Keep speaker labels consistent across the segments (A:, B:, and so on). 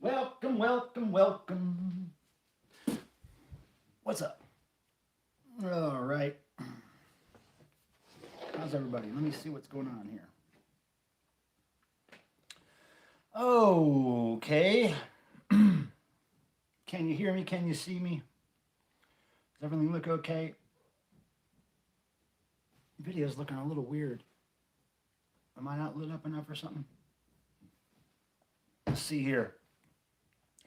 A: Welcome, welcome, welcome. What's up? All right. How's everybody? Let me see what's going on here. Okay. Can you hear me? Can you see me? Does everything look okay? Video's looking a little weird. Am I not lit up enough or something? Let's see here.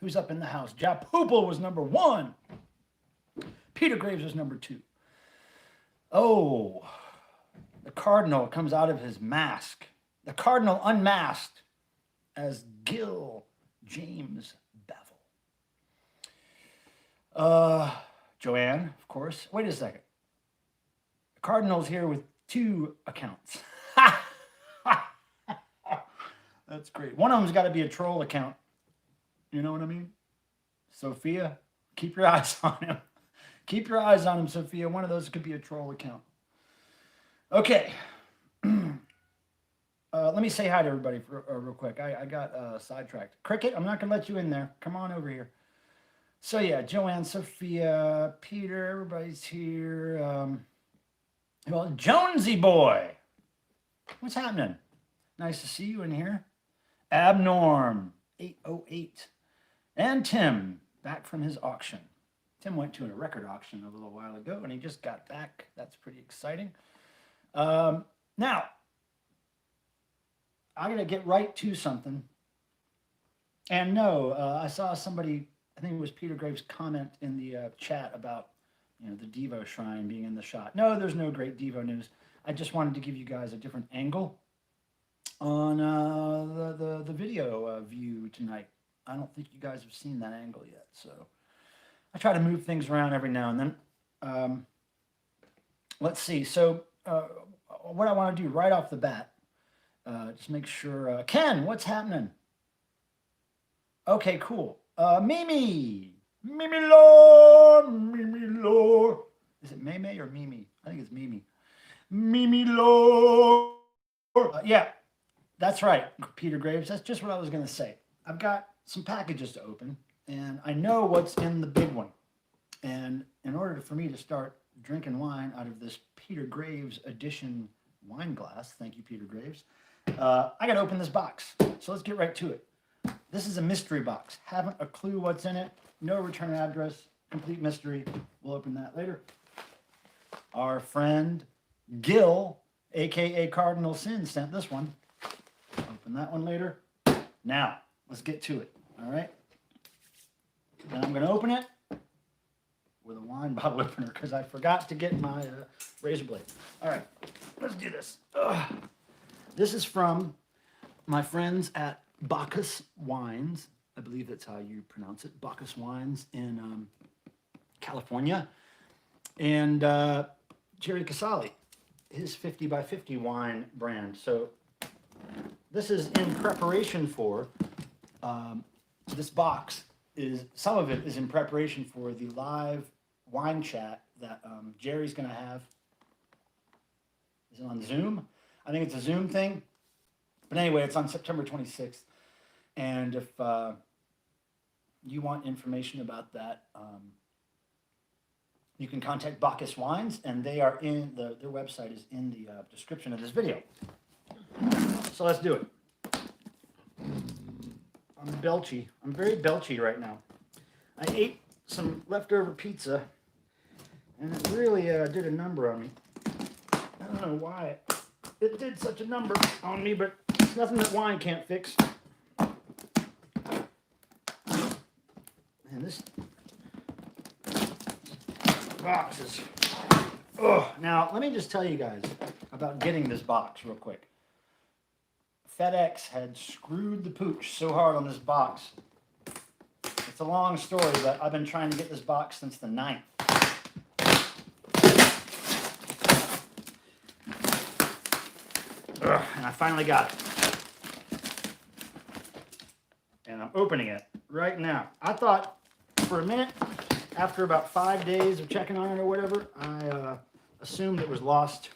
A: Who's up in the house? Jap Hoople was number 1. Peter Graves was number 2. Oh, the Cardinal comes out of his mask. The Cardinal unmasked as Gil James Bevel. Joanne, of course. Wait a second. The Cardinal's here with 2 accounts. That's great. One of them's got to be a troll account. You know what I mean? Sophia, keep your eyes on him. Keep your eyes on him, Sophia. One of those could be a troll account. Okay. Let me say hi to everybody real quick. I got sidetracked. Cricket, I'm not going to let you in there. Come on over here. So, yeah, Joanne, Sophia, Peter, everybody's here. Well, Jonesy boy. What's happening? Nice to see you in here. Abnorm, 808. And Tim, back from his auction. Tim went to a record auction a little while ago, and he just got back. That's pretty exciting. Now, I'm going to get right to something. And no, I saw somebody, I think it was Peter Graves' comment in the chat about, you know, the Devo shrine being in the shot. No, there's no great Devo news. I just wanted to give you guys a different angle on the video view tonight. I don't think you guys have seen that angle yet, so I try to move things around every now and then. Let's see. So what I want to do right off the bat, just make sure. Ken, what's happening? Okay, cool. Mimi Lord. Is it Meme or Mimi? I think it's Mimi. Mimi Lord. Yeah, that's right, Peter Graves. That's just what I was going to say. I've got some packages to open, and I know what's in the big one. And in order for me to start drinking wine out of this Peter Graves edition wine glass, thank you, Peter Graves, I got to open this box. So let's get right to it. This is a mystery box. Haven't a clue what's in it. No return address. Complete mystery. We'll open that later. Our friend Gil, aka Cardinal Sin, sent this one. Open that one later. Now, let's get to it. All right. And I'm going to open it with a wine bottle opener because I forgot to get my razor blade. All right, let's do this. This is from my friends at Bacchus Wines. I believe that's how you pronounce it. Bacchus Wines in California. And Jerry Casale, his 50 by 50 wine brand. So this is in preparation for, this box is, some of it is in preparation for the live wine chat that Jerry's going to have. Is it on Zoom? I think it's a Zoom thing. But anyway, it's on September 26th. And if you want information about that, you can contact Bacchus Wines, and they are in their website is in the description of this video. So let's do it. I'm belchy. I'm very belchy right now. I ate some leftover pizza, and it really did a number on me. I don't know why it did such a number on me, but it's nothing that wine can't fix. And this box is... Oh, now, let me just tell you guys about getting this box real quick. FedEx had screwed the pooch so hard on this box. It's a long story, but I've been trying to get this box since the 9th. And I finally got it. And I'm opening it right now. I thought for a minute, after about 5 days of checking on it or whatever, I assumed it was lost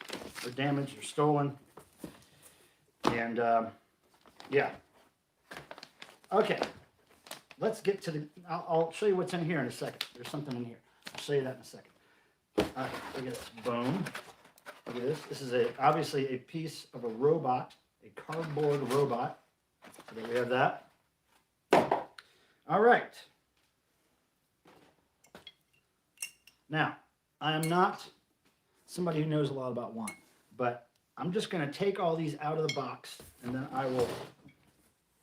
A: or damaged or stolen. And yeah. Okay. Let's get to the, I'll show you what's in here in a second. There's something in here. I'll show you that in a second. Okay, look at this. Boom. Look at this. This is obviously a piece of a robot, a cardboard robot. So there we have that. All right. Now, I am not somebody who knows a lot about wine, but I'm just going to take all these out of the box, and then I will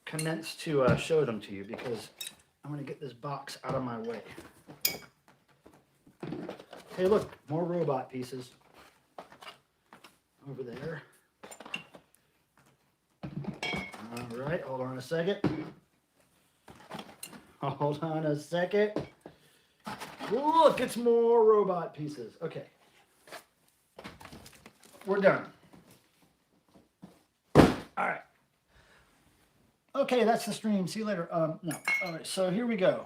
A: commence to show them to you because I'm going to get this box out of my way. Hey, look, more robot pieces over there. All right, hold on a second. Hold on a second. Look, it's more robot pieces. Okay. We're done. All right. Okay, that's the stream. See you later. No. All right, so here we go.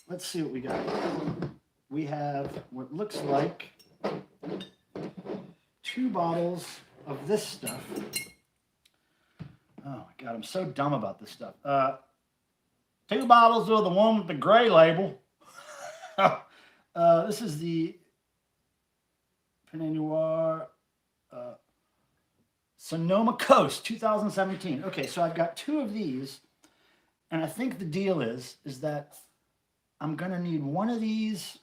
A: Let's see what we got. We have what looks like 2 bottles of this stuff. Oh my God, I'm so dumb about this stuff. 2 bottles of the one with the gray label. This is the Pinot Noir Sonoma Coast 2017. Okay, so I've got 2 of these, and I think the deal is that I'm going to need one of these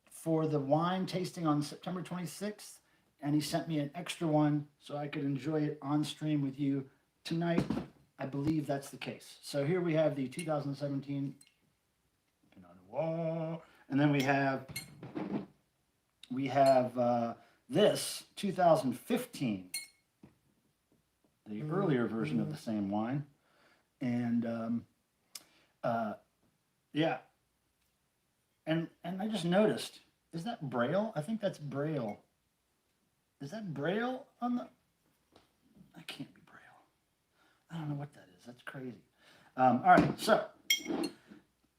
A: for the wine tasting on September 26th, and he sent me an extra one so I could enjoy it on stream with you tonight. I believe that's the case. So here we have the 2017 Pinot Noir, and then we have this 2015, the earlier version of the same wine, and yeah, and I just noticed, is that Braille? I think that's Braille. Is that Braille on the? That can't be Braille. I don't know what that is. That's crazy. All right, so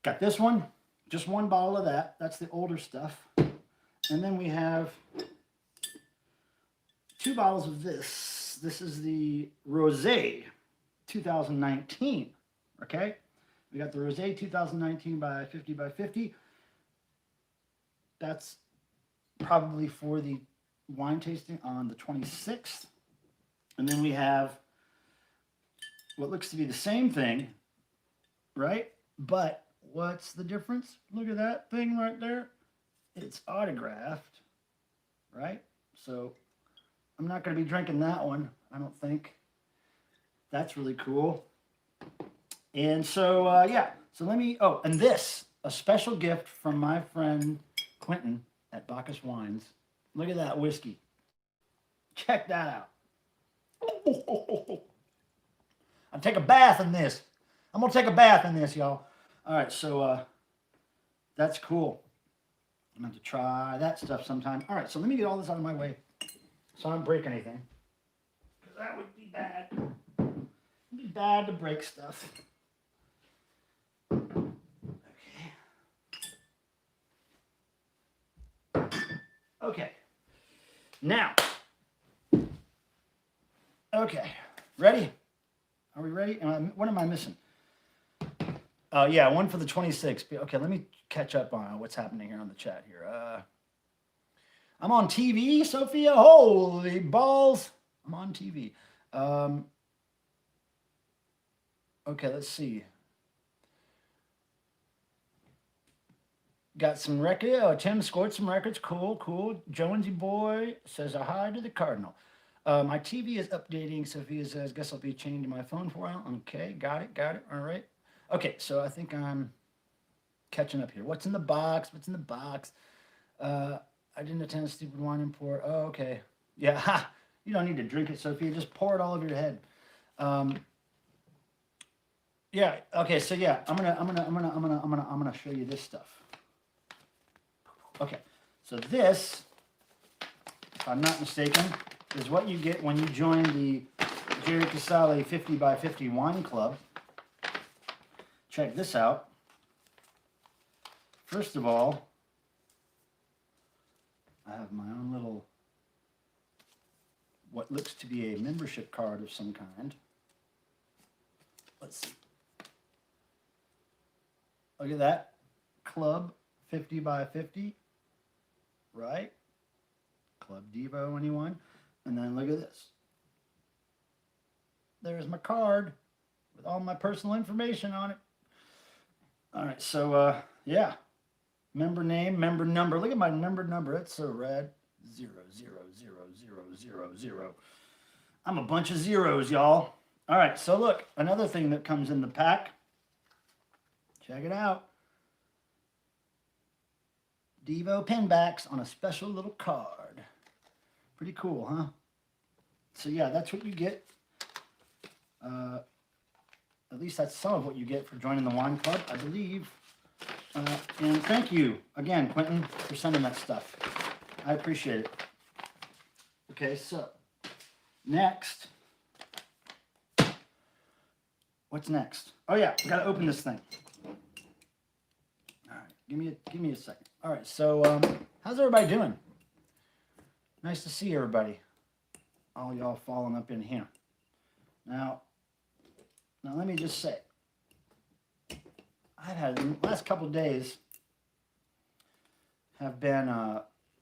A: got this one, just 1 bottle of that. That's the older stuff, and then we have 2 bottles of this. This is the Rosé 2019 Okay, we got the Rosé 2019 by 50 by 50. That's probably for the wine tasting on the 26th. And then we have what looks to be the same thing, right? But what's the difference? Look at that thing right there. It's autographed, right? So I'm not going to be drinking that one, I don't think. That's really cool. And so, yeah. So let me, oh, and this, a special gift from my friend Quentin at Bacchus Wines. Look at that whiskey. Check that out. I'll take a bath in this. I'm going to take a bath in this, y'all. All right, so that's cool. I'm going to try that stuff sometime. All right, so let me get all this out of my way so I don't break anything. Because that would be bad. It would be bad to break stuff. Okay. Now. Okay. Ready? Are we ready? What am I missing? Yeah, one for the 26th. Okay, let me catch up on what's happening here on the chat here. I'm on TV, Sophia. Holy balls. I'm on TV. Okay, let's see. Got some record. Oh, Tim scored some records. Cool, cool. Jonesy boy says a hi to the Cardinal. My TV is updating. Sophia says, guess I'll be changing my phone for a while. Okay, got it. All right. Okay, so I think I'm catching up here. What's in the box? What's in the box? I didn't attend a stupid wine import. Oh, okay. Yeah, ha. You don't need to drink it, Sophia. Just pour it all over your head. Yeah. Okay. So yeah, I'm gonna show you this stuff. Okay, so this, if I'm not mistaken, is what you get when you join the Jerry Casale 50 by 50 wine club. Check this out. First of all, I have my own little, what looks to be a membership card of some kind. Let's see. Look at that. Club 50 by 50. Right? Club Devo, anyone? And then look at this. There's my card with all my personal information on it. All right, so yeah. Member name, member number. Look at my member number. It's so rad. 0000000. I'm a bunch of zeros, y'all. All right, so look, another thing that comes in the pack. Check it out. Devo pinbacks on a special little card. Pretty cool, huh? So yeah, that's what you get. At least that's some of what you get for joining the wine club, I believe. And thank you again, Quentin, for sending that stuff. I appreciate it. Okay, so next. What's next? Oh yeah, we gotta open this thing. All right, give me a second. All right, so how's everybody doing? Nice to see everybody. All y'all falling up in here. Now let me just say, I've had the last couple of days have been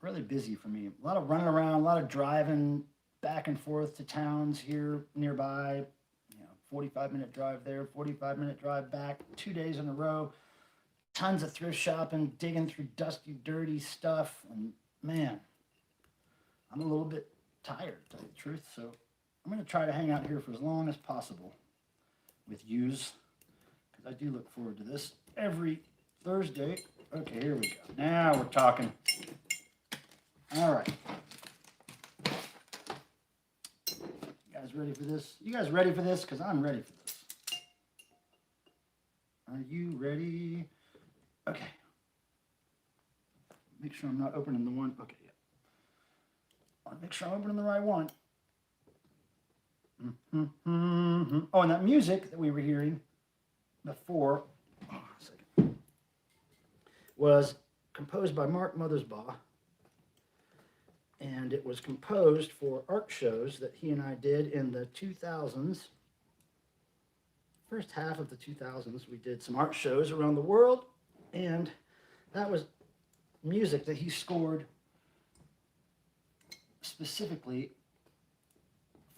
A: really busy for me. A lot of running around, a lot of driving back and forth to towns here nearby. 45-minute drive there, 45-minute drive back, 2 days in a row. Tons of thrift shopping, digging through dusty, dirty stuff. And man, I'm a little bit tired, to tell you the truth. So I'm going to try to hang out here for as long as possible with yous, because I do look forward to this every Thursday. Okay, here we go. Now we're talking. All right. You guys ready for this? You guys ready for this? Because I'm ready for this. Are you ready? Okay. Make sure I'm not opening the one. Okay, yeah. I want to make sure I'm opening the right one. Oh, and that music that we were hearing before was composed by Mark Mothersbaugh. And it was composed for art shows that he and I did in the 2000s first half of the 2000s, we did some art shows around the world, and that was music that he scored specifically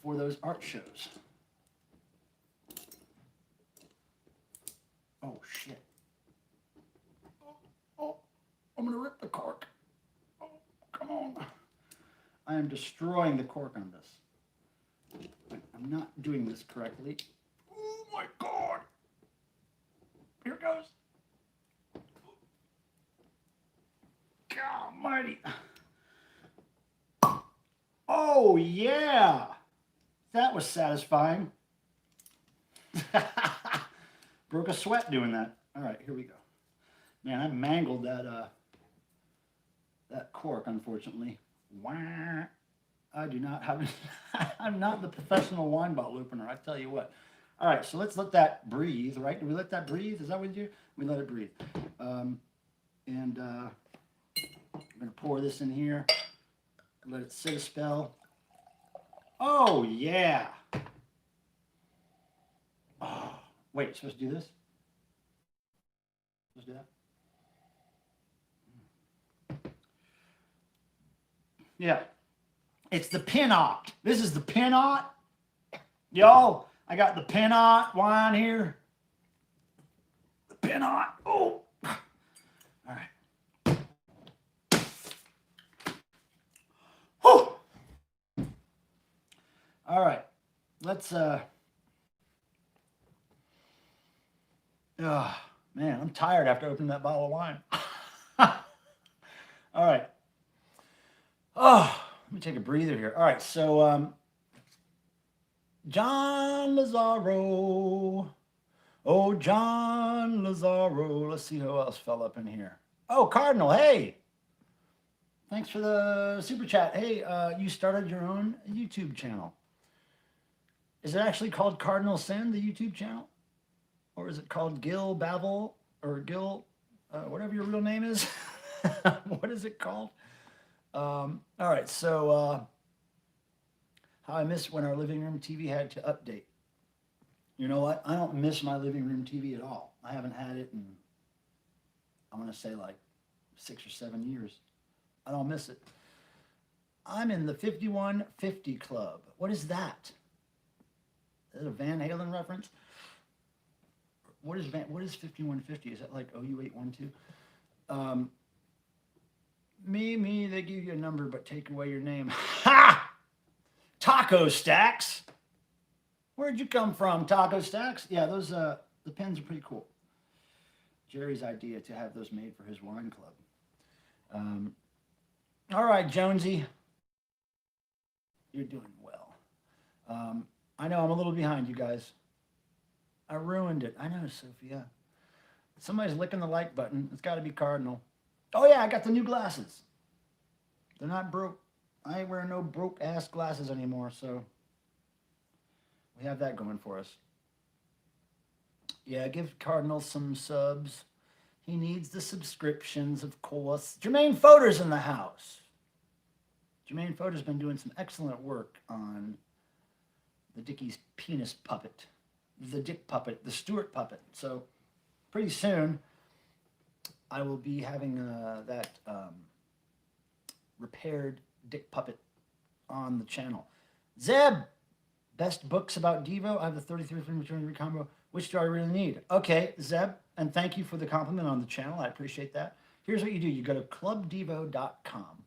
A: for those art shows. Oh, shit. Oh, I'm going to rip the cork. Oh, come on. I am destroying the cork on this. I'm not doing this correctly. Oh, my God. Here it goes. God almighty. Oh, yeah. That was satisfying. Broke a sweat doing that. All right, here we go. Man, I mangled that cork, unfortunately. Wah. I do not have I'm not the professional wine bottle opener, I tell you what. All right, so let's let that breathe, right? Do we let that breathe? Is that what we do? We let it breathe. I'm going to pour this in here. Let it sit a spell. Oh, yeah. Oh, wait, supposed to do this? Supposed to do that? Yeah. It's the Pinot. This is the Pinot. Y'all, I got the Pinot wine here. The Pinot. Oh. All right. Oh. All right. Let's oh, man, I'm tired after opening that bottle of wine. All right. Oh, let me take a breather here. All right, so John Lazaro. Oh, John Lazaro. Let's see who else fell up in here. Oh, Cardinal, hey. Thanks for the super chat. Hey, you started your own YouTube channel. Is it actually called Cardinal Sin, the YouTube channel? Or is it called Gil Bavel, or Gil, whatever your real name is? What is it called? All right, so how I miss when our living room TV had to update. You know what? I don't miss my living room TV at all. I haven't had it in, I'm going to say like 6 or 7 years. I don't miss it. I'm in the 5150 Club. What is that? Is that a Van Halen reference? What is 5150? Is that like OU812? Me, they give you a number but take away your name. Ha! Taco Stacks. Where'd you come from, Taco Stacks? Yeah, those the pens are pretty cool. Jerry's idea to have those made for his wine club. All right, Jonesy. You're doing well. I know I'm a little behind, you guys. I ruined it. I know, Sophia. Somebody's licking the like button. It's got to be Cardinal. Oh, yeah, I got the new glasses. They're not broke. I ain't wearing no broke-ass glasses anymore, so we have that going for us. Yeah, give Cardinal some subs. He needs the subscriptions, of course. Jermaine Foder's in the house. Jermaine Foder's been doing some excellent work on the Dickie's penis puppet. The Dick puppet, the Stewart puppet. So pretty soon, I will be having that repaired Dick puppet on the channel. Zeb, best books about Devo. I have the 33 film return combo. Which do I really need? Okay, Zeb, and thank you for the compliment on the channel. I appreciate that. Here's what you do. You go to clubdevo.com,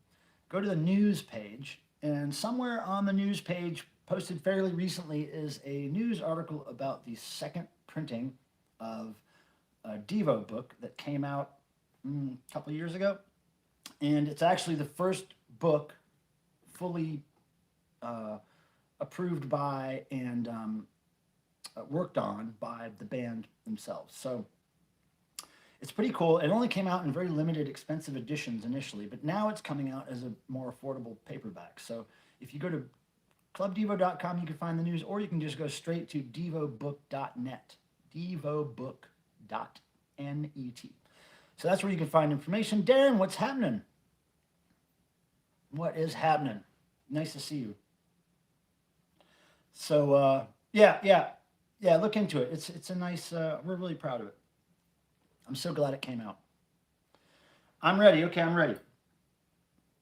A: go to the news page, and somewhere on the news page, posted fairly recently, is a news article about the second printing of a Devo book that came out a couple of years ago. And it's actually the first book fully approved by and worked on by the band themselves. So it's pretty cool. It only came out in very limited, expensive editions initially, but now it's coming out as a more affordable paperback. So if you go to clubdevo.com, you can find the news, or you can just go straight to devobook.net, devobook.net. So that's where you can find information. Darren, what's happening? What is happening? Nice to see you. So, yeah, Yeah, look into it. It's a nice. We're really proud of it. I'm so glad it came out. I'm ready. Okay, I'm ready.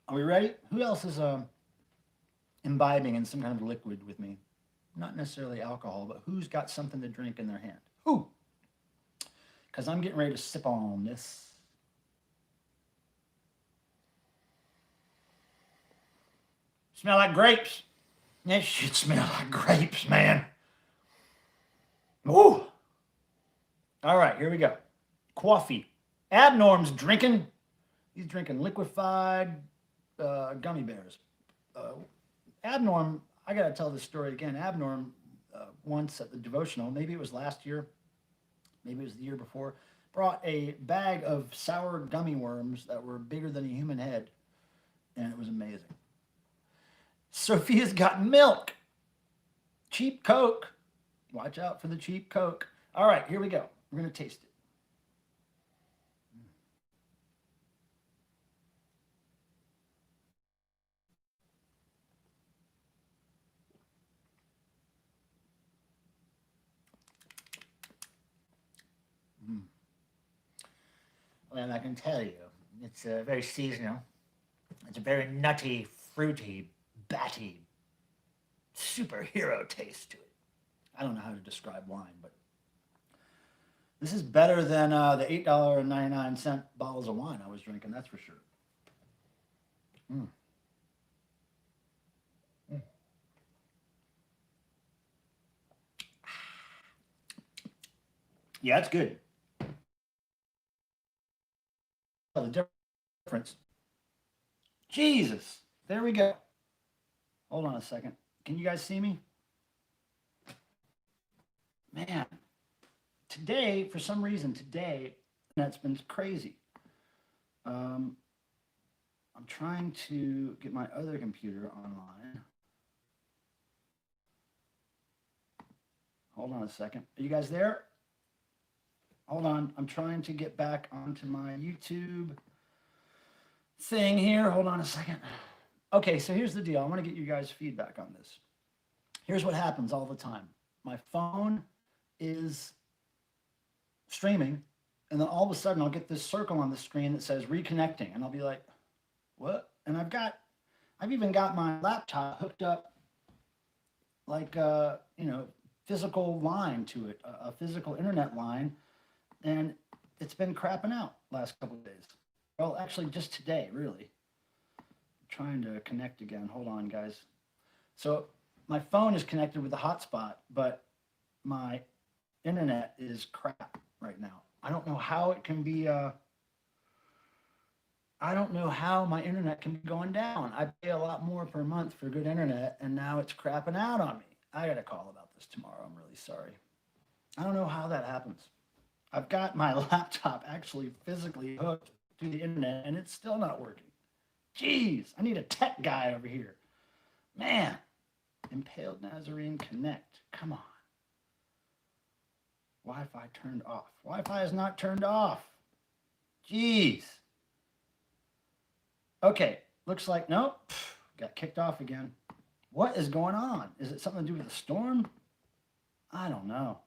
A: Are we ready? Who else is imbibing in some kind of liquid with me? Not necessarily alcohol, but who's got something to drink in their hand? Who? Because I'm getting ready to sip on this. Smell like grapes. It should smell like grapes, man. Ooh. All right, here we go. Coffee. Abnorm's drinking. He's drinking liquefied gummy bears. Abnorm, I got to tell this story again. Abnorm, once at the devotional, maybe it was last year, maybe it was the year before, brought a bag of sour gummy worms that were bigger than a human head, and it was amazing. Sophia's got milk. Cheap Coke. Watch out for the cheap Coke. All right, here we go. We're going to taste it. Well, I can tell you, it's very seasonal. It's a very nutty, fruity, batty, superhero taste to it. I don't know how to describe wine, but this is better than the $8.99 bottles of wine I was drinking, that's for sure. Mm. Mm. Yeah, it's good. Oh, the difference. Jesus. There we go. Hold on a second. Can you guys see me? Man. Today, for some reason, that's been crazy. I'm trying to get my other computer online. Hold on a second. Are you guys there? Hold on. I'm trying to get back onto my YouTube thing here. Hold on a second. Okay, so here's the deal. I want to get you guys' feedback on this. Here's what happens all the time. My phone is streaming, and then all of a sudden I'll get this circle on the screen that says reconnecting, and I'll be like, what? And I've even got my laptop hooked up like physical line to it, a physical internet line, and it's been crapping out last couple of days. Well, actually just today, really. I'm trying to connect again. Hold on, guys. So my phone is connected with the hotspot, but my internet is crap right now. I don't know how it can be I don't know how my internet can be going down. I pay a lot more per month for good internet, and now it's crapping out on me. I got to call about this tomorrow. I'm really sorry. I don't know how that happens. I've got my laptop actually physically hooked to the internet, and it's still not working. Jeez, I need a tech guy over here. Man, Impaled Nazarene Connect. Come on. Wi-Fi turned off. Wi-Fi is not turned off. Jeez. Okay, looks like, nope, got kicked off again. What is going on? Is it something to do with the storm? I don't know.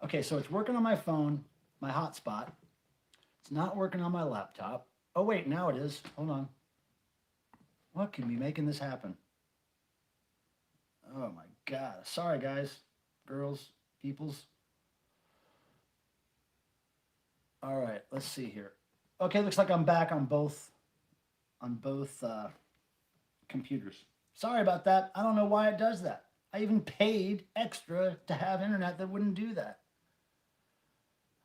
A: Okay, so it's working on my phone, my hotspot. It's not working on my laptop. Oh, wait, now it is. Hold on. What can be making this happen? Oh, my God. Sorry, guys, girls, peoples. All right, let's see here. Okay, looks like I'm back on both computers. Sorry about that. I don't know why it does that. I even paid extra to have internet that wouldn't do that.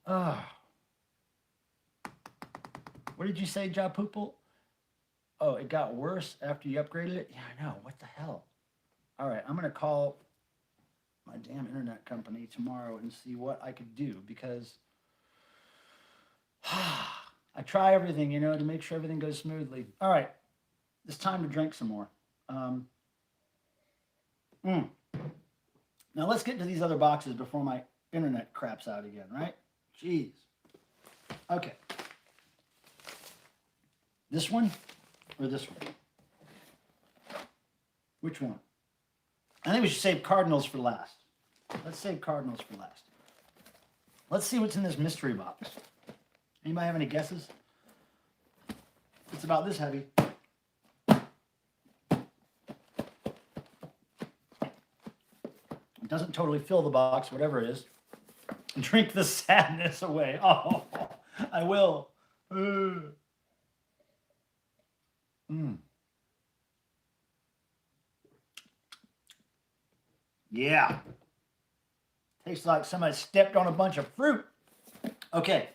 A: Oh. What did you say, Ja Poople? Oh, it got worse after you upgraded it? Yeah, I know. What the hell? All right, I'm going to call my damn internet company tomorrow and see what I could do, because I try everything, to make sure everything goes smoothly. All right, it's time to drink some more. Now let's get to these other boxes before my internet craps out again, right? Jeez. Okay. This one or this one? Which one? I think we should save Cardinals for last. Let's save Cardinals for last. Let's see what's in this mystery box. Anybody have any guesses? It's about this heavy. It doesn't totally fill the box, whatever it is. Drink the sadness away. Oh, I will. Yeah. Tastes like somebody stepped on a bunch of fruit. Okay,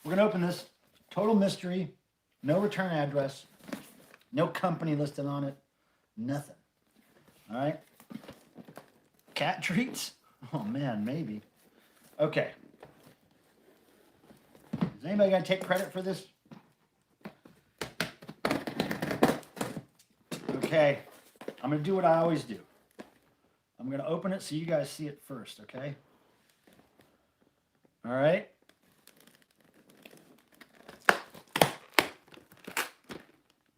A: we're going to open this. Total mystery. No return address. No company listed on it. Nothing. All right. Cat treats? Oh, man, maybe. Okay. Is anybody going to take credit for this? Okay. I'm going to do what I always do. I'm going to open it so you guys see it first, okay? All right.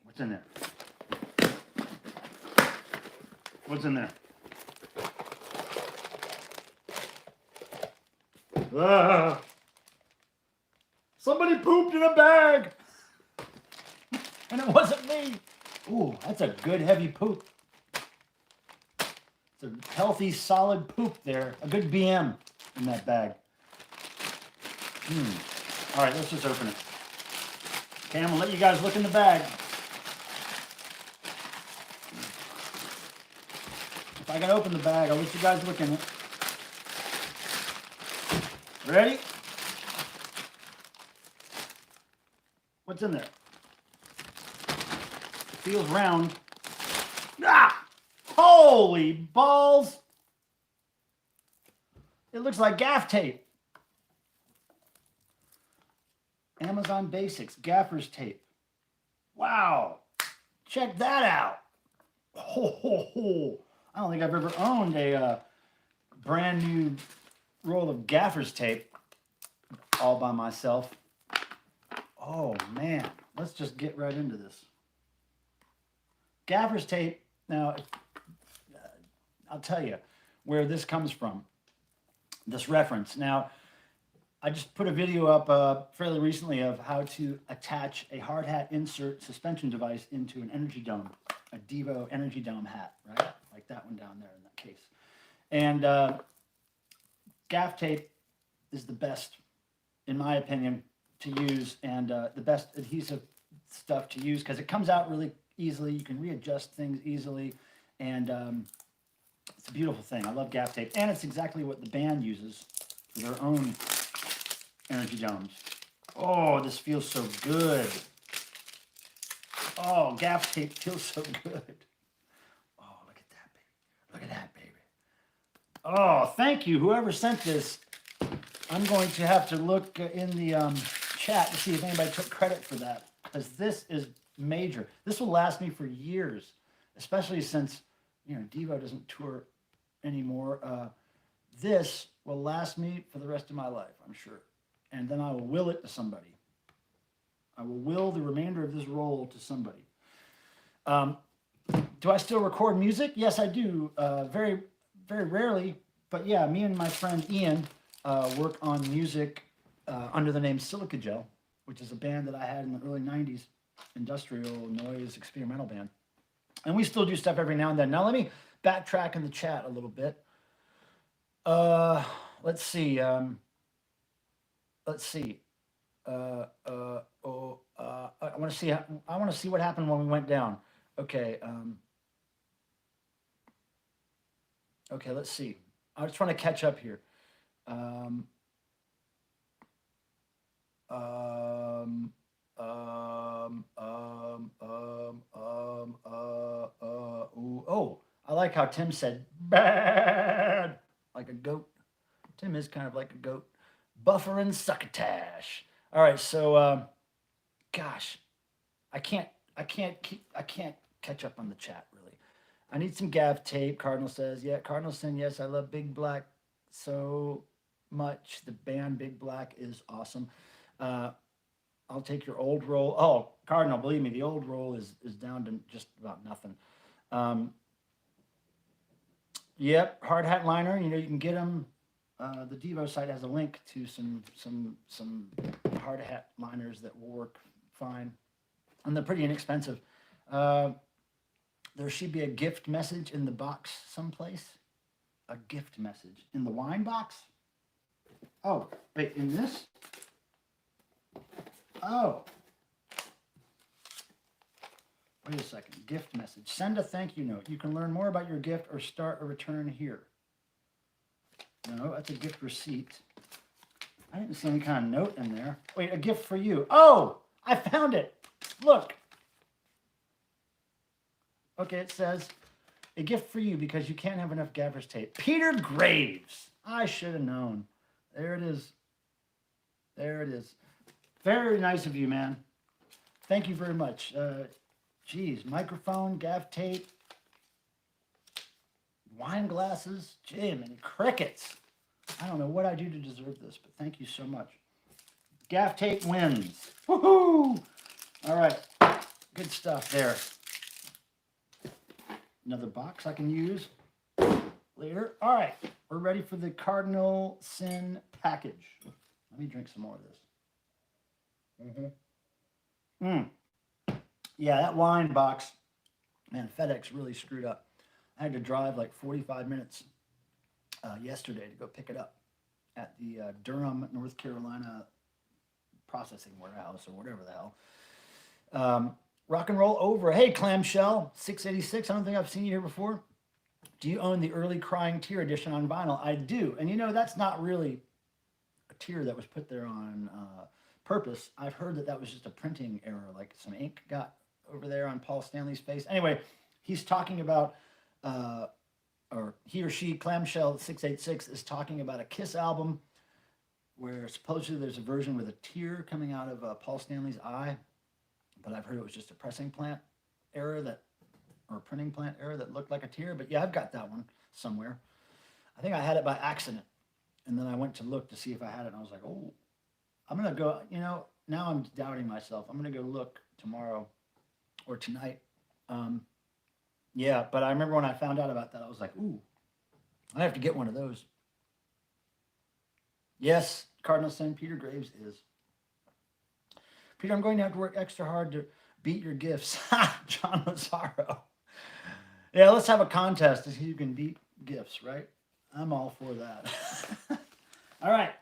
A: What's in there? What's in there? Ah, somebody pooped in a bag. And it wasn't me. Ooh, that's a good heavy poop. It's a healthy, solid poop there. A good BM in that bag. All right, let's just open it. Okay, I'm going to let you guys look in the bag. If I can open the bag, I'll let you guys look in it. Ready? What's in there? It feels round. Ah! Holy balls! It looks like gaff tape. Amazon Basics, Gaffers tape. Wow. Check that out. Ho, ho, ho. I don't think I've ever owned a brand new roll of Gaffers tape all by myself. Oh, man. Let's just get right into this. Gaffers tape. Now, I'll tell you where this comes from, this reference. Now, I just put a video up fairly recently of how to attach a hard hat insert suspension device into an energy dome, a Devo energy dome hat, right? Like that one down there in that case. And gaff tape is the best, in my opinion, to use, and the best adhesive stuff to use because it comes out really easily. You can readjust things easily, and it's a beautiful thing. I love gaff tape, and it's exactly what the band uses for their own energy domes. Oh, this feels so good. Oh, gaff tape feels so good. Oh, look at that, baby. Look at that, baby. Oh, thank you, whoever sent this. I'm going to have to look in the chat to see if anybody took credit for that, because this is major. This will last me for years, especially since, you know, Devo doesn't tour anymore. This will last me for the rest of my life, I'm sure. And then I will will it to somebody. I will will the remainder of this roll to somebody. Do I still record music? Yes, I do. Very, very rarely. But yeah, me and my friend Ian work on music under the name Silica Gel, which is a band that I had in the early 90s, industrial noise experimental band. And we still do stuff every now and then. Now let me backtrack in the chat a little bit. Let's see. Let's see. I want to see. I want to see what happened when we went down. Okay. Okay. Let's see. I was trying to catch up here. Oh, I like how Tim said bad, like a goat. Tim is kind of like a goat. Buffer and succotash. All right, so gosh, I can't catch up on the chat really. I need some gaff tape. Cardinal says, yeah. Cardinal saying yes. I love Big Black so much. The band Big Black is awesome. I'll take your old roll. Oh, Cardinal, believe me, the old roll is down to just about nothing. Yep, hard hat liner. You know, you can get them. The Devo site has a link to some hard hat liners that will work fine, and they're pretty inexpensive. Uh, there should be a gift message in the box someplace. A gift message in the wine box. Oh, wait, in this? Oh. Wait a second. Gift message. Send a thank you note. You can learn more about your gift or start a return here. No, that's a gift receipt. I didn't see any kind of note in there. Wait, a gift for you. Oh, I found it. Look. Okay, it says, a gift for you because you can't have enough Gaffers tape. Peter Graves. I should have known. There it is. There it is. Very nice of you, man. Thank you very much. Geez, microphone, gaff tape, wine glasses, Jim, and crickets. I don't know what I do to deserve this, but thank you so much. Gaff tape wins. Woohoo! All right, good stuff there. Another box I can use later. All right, we're ready for the Cardinal Sin package. Let me drink some more of this. Yeah, that wine box, man, FedEx really screwed up. I had to drive like 45 minutes yesterday to go pick it up at the Durham, North Carolina processing warehouse or whatever the hell. Rock and roll over. Hey, Clamshell 686. I don't think I've seen you here before. Do you own the early Crying Tear edition on vinyl? I do. And you know, that's not really a tear that was put there on purpose. I've heard that was just a printing error, like some ink got over there on Paul Stanley's face. Anyway, he's talking about, or he or she, Clamshell 686, is talking about a Kiss album where supposedly there's a version with a tear coming out of Paul Stanley's eye, but I've heard it was just a pressing plant error that, or a printing plant error that looked like a tear. But yeah, I've got that one somewhere. I think I had it by accident, and then I went to look to see if I had it, and I was like, oh, I'm gonna go. You know, now I'm doubting myself. I'm gonna go look tomorrow or tonight. Yeah, but I remember when I found out about that, I was like, ooh, I have to get one of those. Yes, Cardinal Sin, Peter Graves is. Peter, I'm going to have to work extra hard to beat your gifts. John Lazaro. Yeah, let's have a contest to see who can beat gifts, right? I'm all for that. All right.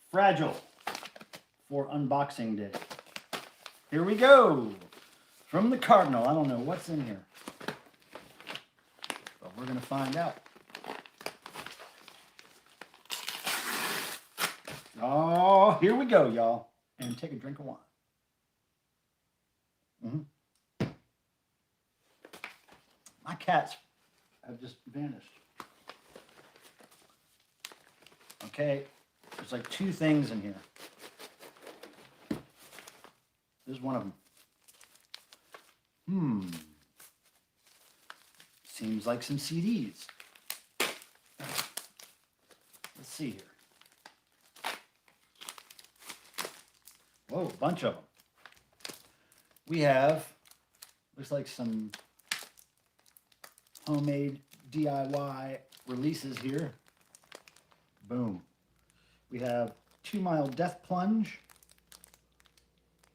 A: Fragile for unboxing day. Here we go. From the Cardinal. I don't know what's in here, but we're going to find out. Oh, here we go, y'all. And take a drink of wine. My cats have just vanished. Okay, there's like two things in here. There's one of them. Seems like some CDs. Let's see here. Whoa, a bunch of them. We have, looks like some homemade DIY releases here. Boom. We have 2 Mile Death Plunge.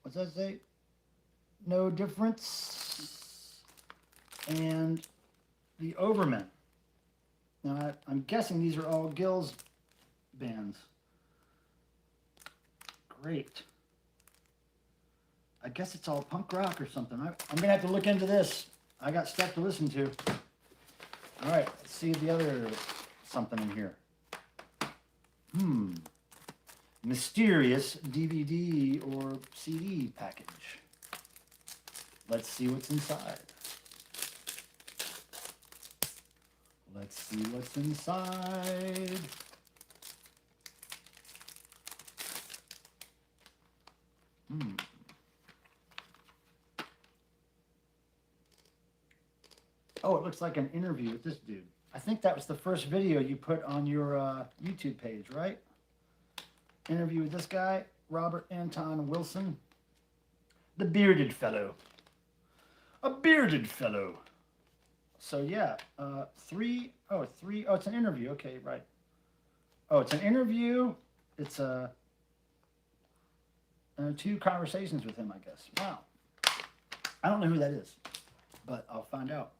A: What's that say? No Difference. And the Overmen. Now, I'm guessing these are all Gills bands. Great. I guess it's all punk rock or something. I'm going to have to look into this. I got stuff to listen to. All right, let's see the other something in here. Mysterious DVD or CD package. Let's see what's inside. Let's see what's inside. Oh, it looks like an interview with this dude. I think that was the first video you put on your YouTube page, right? Interview with this guy, Robert Anton Wilson. The bearded fellow. A bearded fellow. So yeah, three. Oh, it's an interview. Okay, right. Oh, it's an interview. It's two conversations with him, I guess. Wow. I don't know who that is, but I'll find out.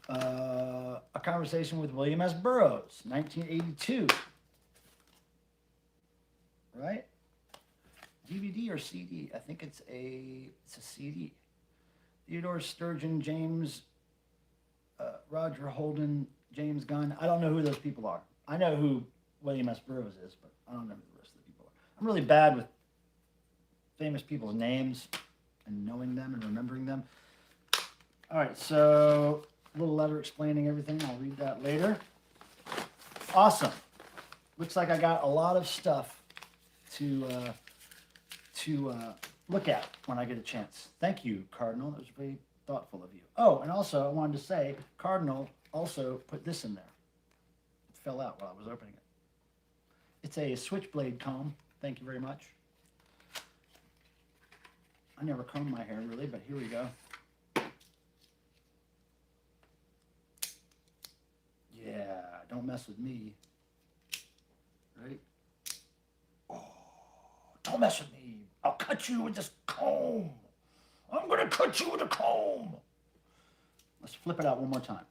A: A conversation with William S. Burroughs, 1982. Right? DVD or CD? I think it's a CD. Theodore Sturgeon, James, Roger Holden, James Gunn. I don't know who those people are. I know who William S. Burroughs is, but I don't know who the rest of the people are. I'm really bad with famous people's names and knowing them and remembering them. All right, so a little letter explaining everything. I'll read that later. Awesome. Looks like I got a lot of stuff to look at when I get a chance. Thank you, Cardinal. That was very thoughtful of you. Oh, and also I wanted to say, Cardinal also put this in there. It fell out while I was opening it. It's a Switchblade comb. Thank you very much. I never comb my hair really, but here we go. Yeah, don't mess with me. Right? Oh, don't mess with me. I'll cut you with this comb. I'm going to cut you with a comb. Let's flip it out one more time.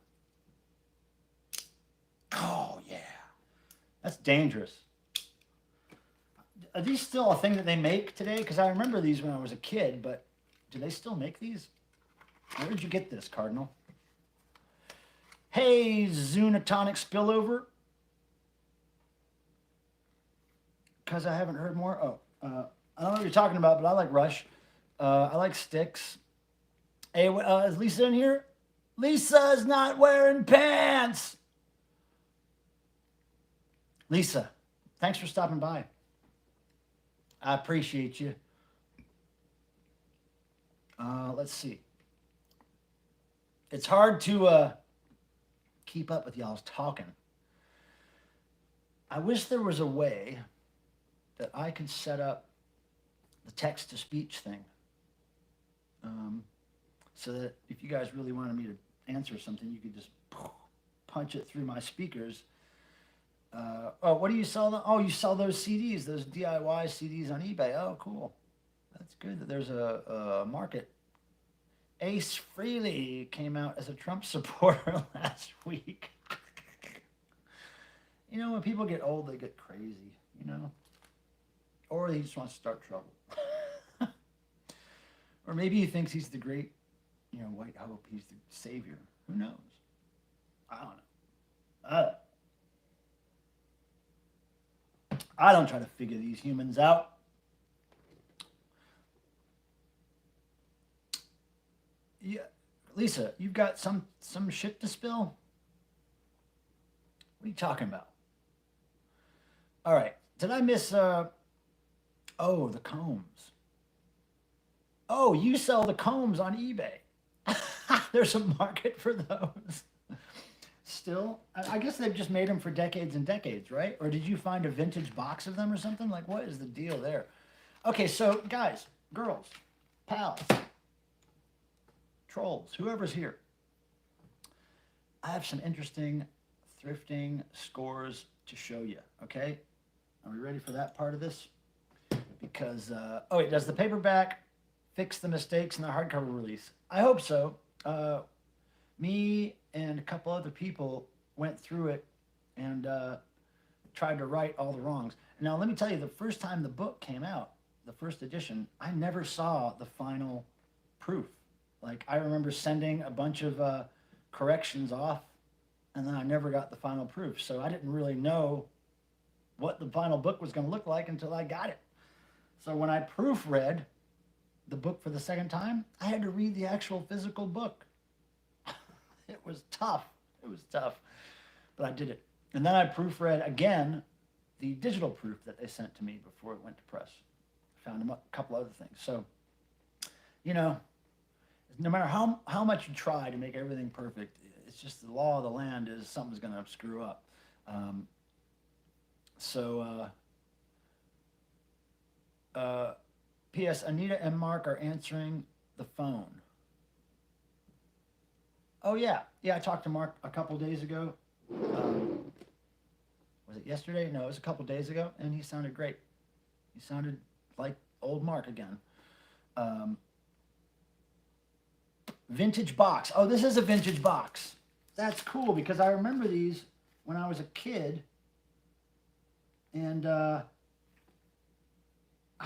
A: Oh, yeah. That's dangerous. Are these still a thing that they make today? Because I remember these when I was a kid, but do they still make these? Where did you get this, Cardinal? Hey, Zunatonic Spillover. Because I haven't heard more. Oh, I don't know what you're talking about, but I like Rush. I like Styx. Hey, is Lisa in here? Lisa's not wearing pants. Lisa, thanks for stopping by. I appreciate you. Let's see. It's hard to keep up with y'all's talking. I wish there was a way that I could set up the text-to-speech thing. So that if you guys really wanted me to answer something, you could just punch it through my speakers. Oh, what do you sell? Oh, you sell those CDs, those DIY CDs on eBay. Oh, cool. That's good that there's a market. Ace Frehley came out as a Trump supporter last week. You know, when people get old, they get crazy, you know? Or he just wants to start trouble. Or maybe he thinks he's the great, you know, white hope. He's the savior. Who knows? I don't know. I don't try to figure these humans out. Yeah, Lisa, you've got some shit to spill? What are you talking about? All right. Did I miss oh, the combs. Oh, you sell the combs on eBay. There's a market for those. Still, I guess they've just made them for decades and decades, right? Or did you find a vintage box of them or something? Like, what is the deal there? Okay, so guys, girls, pals, trolls, whoever's here, I have some interesting thrifting scores to show you, okay? Are we ready for that part of this? Because, oh wait, does the paperback fix the mistakes in the hardcover release? I hope so. Me and a couple other people went through it and tried to right all the wrongs. Now, let me tell you, the first time the book came out, the first edition, I never saw the final proof. Like, I remember sending a bunch of corrections off, and then I never got the final proof. So I didn't really know what the final book was going to look like until I got it. So when I proofread the book for the second time, I had to read the actual physical book. It was tough. It was tough, but I did it. And then I proofread again the digital proof that they sent to me before it went to press. Found a couple other things. So, you know, no matter how much you try to make everything perfect, it's just the law of the land is something's going to screw up. P.S. Anita and Mark are answering the phone. Oh yeah, yeah. I talked to Mark a couple days ago. Um, was it yesterday? No, it was a couple days ago, and he sounded great. He sounded like old Mark again. Um, vintage box. Oh, this is a vintage box. That's cool because I remember these when I was a kid, and I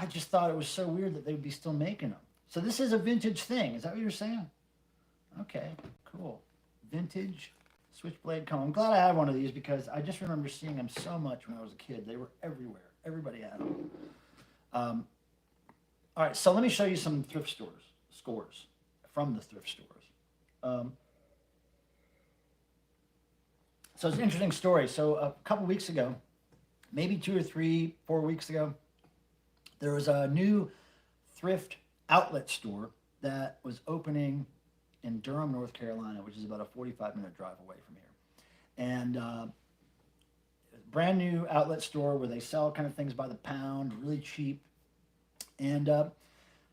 A: just thought it was so weird that they would be still making them. So this is a vintage thing. Is that what you're saying? Okay, cool. Vintage Switchblade comb. I'm glad I have one of these because I just remember seeing them so much when I was a kid. They were everywhere. Everybody had them. All right, so let me show you some thrift stores scores from the thrift stores. So it's an interesting story. So a couple weeks ago, maybe 2 or 3, 4 weeks ago, there was a new thrift outlet store that was opening in Durham, North Carolina, which is about a 45-minute drive away from here. And brand new outlet store where they sell kind of things by the pound, really cheap. And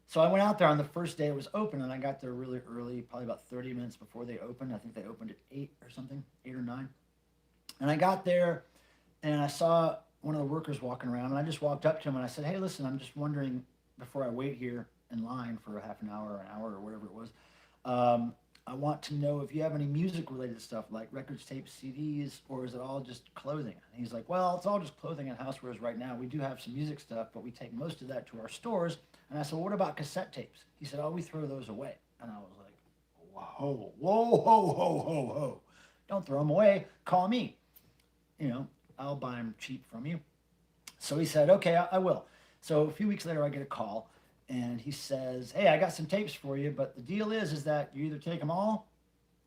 A: so I went out there on the first day it was open, and I got there really early, probably about 30 minutes before they opened. I think they opened at 8 or something, 8 or 9. And I got there, and I saw one of the workers walking around, and I just walked up to him, and I said, hey, listen, I'm just wondering, before I wait here in line for a half an hour or an hour or whatever it was, I want to know if you have any music-related stuff, like records, tapes, CDs, or is it all just clothing? And he's like, well, it's all just clothing and housewares right now. We do have some music stuff, but we take most of that to our stores. And I said, well, what about cassette tapes? He said, oh, we throw those away. And I was like, whoa, whoa, whoa, whoa, whoa, whoa. Don't throw them away. Call me. You know, I'll buy them cheap from you. So he said, okay, I will. So a few weeks later, I get a call. And he says, hey, I got some tapes for you, but the deal is that you either take them all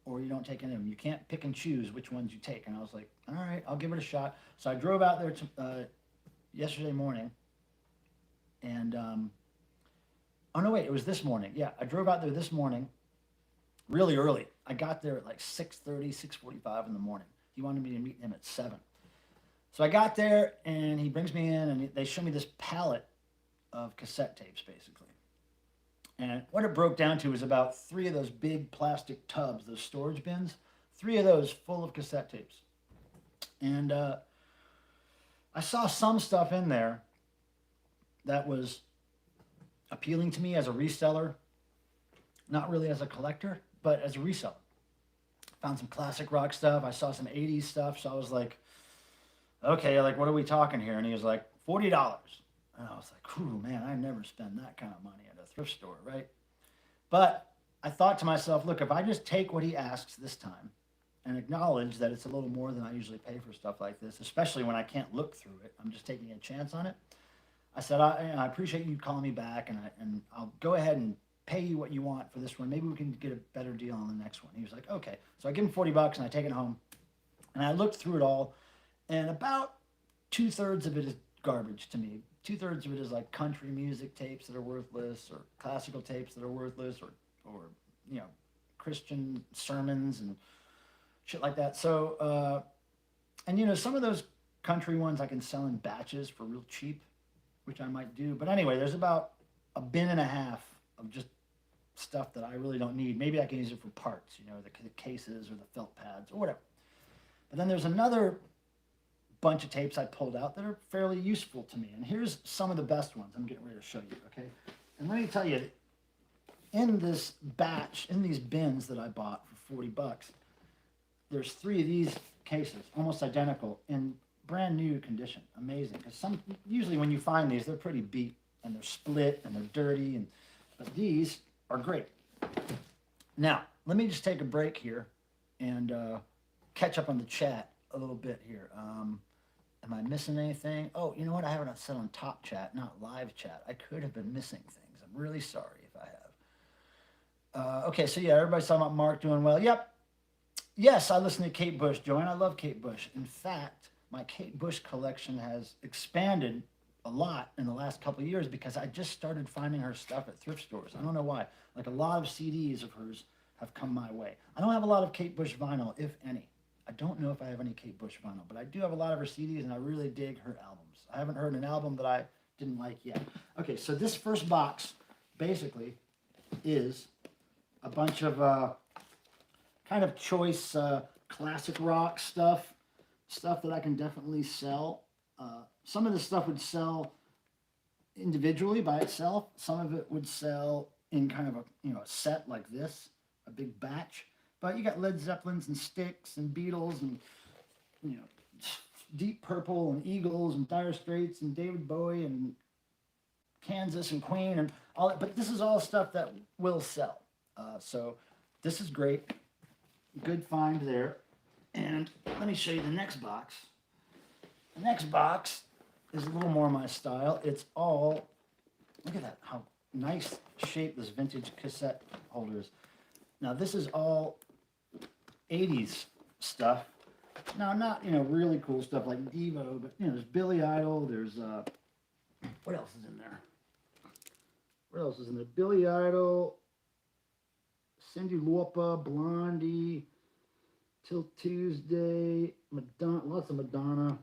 A: or you don't take any of them. You can't pick and choose which ones you take. And I was like, all right, I'll give it a shot. So I drove out there yesterday morning. And, oh, no, wait, it was this morning. Yeah, I drove out there this morning really early. I got there at like 6:30, 6:45 in the morning. He wanted me to meet him at 7. So I got there, and he brings me in, and they show me this palette of cassette tapes, basically. And what it broke down to was about 3 of those big plastic tubs, those storage bins, 3 of those full of cassette tapes. And I saw some stuff in there that was appealing to me as a reseller, not really as a collector, but as a reseller. Found some classic rock stuff. I saw some 80s stuff, so I was like, okay, like, what are we talking here? And he was like, $40. And I was like, ooh, man, I never spend that kind of money at a thrift store, right? But I thought to myself, look, if I just take what he asks this time and acknowledge that it's a little more than I usually pay for stuff like this, especially when I can't look through it, I'm just taking a chance on it. I said, I appreciate you calling me back, and I'll go ahead and pay you what you want for this one. Maybe we can get a better deal on the next one. He was like, okay. So I give him $40, and I take it home. And I looked through it all, and about 2/3 of it is garbage to me. 2/3 of it is like country music tapes that are worthless, or classical tapes that are worthless, or you know, Christian sermons and shit like that. So, and you know, some of those country ones I can sell in batches for real cheap, which I might do. But anyway, there's about a bin and a half of just stuff that I really don't need. Maybe I can use it for parts, you know, the cases or the felt pads or whatever. But then there's another bunch of tapes I pulled out that are fairly useful to me. And here's some of the best ones I'm getting ready to show you, okay? And let me tell you, in this batch, in these bins that I bought for $40, there's 3 of these cases, almost identical, in brand new condition. Amazing. Because usually when you find these, they're pretty beat, and they're split, and they're dirty, but these are great. Now, let me just take a break here and catch up on the chat a little bit here. Am I missing anything? Oh, you know what? I have it set on top chat, not live chat. I could have been missing things. I'm really sorry if I have. Okay, so yeah, everybody's talking about Mark doing well. Yep. Yes, I listen to Kate Bush, Joanne. I love Kate Bush. In fact, my Kate Bush collection has expanded a lot in the last couple of years because I just started finding her stuff at thrift stores. I don't know why. Like a lot of CDs of hers have come my way. I don't have a lot of Kate Bush vinyl, if any. I don't know if I have any Kate Bush vinyl, but I do have a lot of her CDs, and I really dig her albums. I haven't heard an album that I didn't like yet. Okay, so this first box basically is a bunch of kind of choice classic rock stuff that I can definitely sell. Some of the stuff would sell individually by itself. Some of it would sell in kind of a set like this, a big batch. But you got Led Zeppelins and Styx and Beatles and Deep Purple and Eagles and Dire Straits and David Bowie and Kansas and Queen and all that. But this is all stuff that will sell. So this is great. Good find there. And let me show you the next box. The next box is a little more my style. It's all, look at that, how nice shape this vintage cassette holder is. Now this is all 80s stuff. Now not, really cool stuff like Devo, but there's Billy Idol, there's, what else is in there? What else is in there? Billy Idol, Cyndi Lauper, Blondie, Till Tuesday, Madonna, lots of Madonna.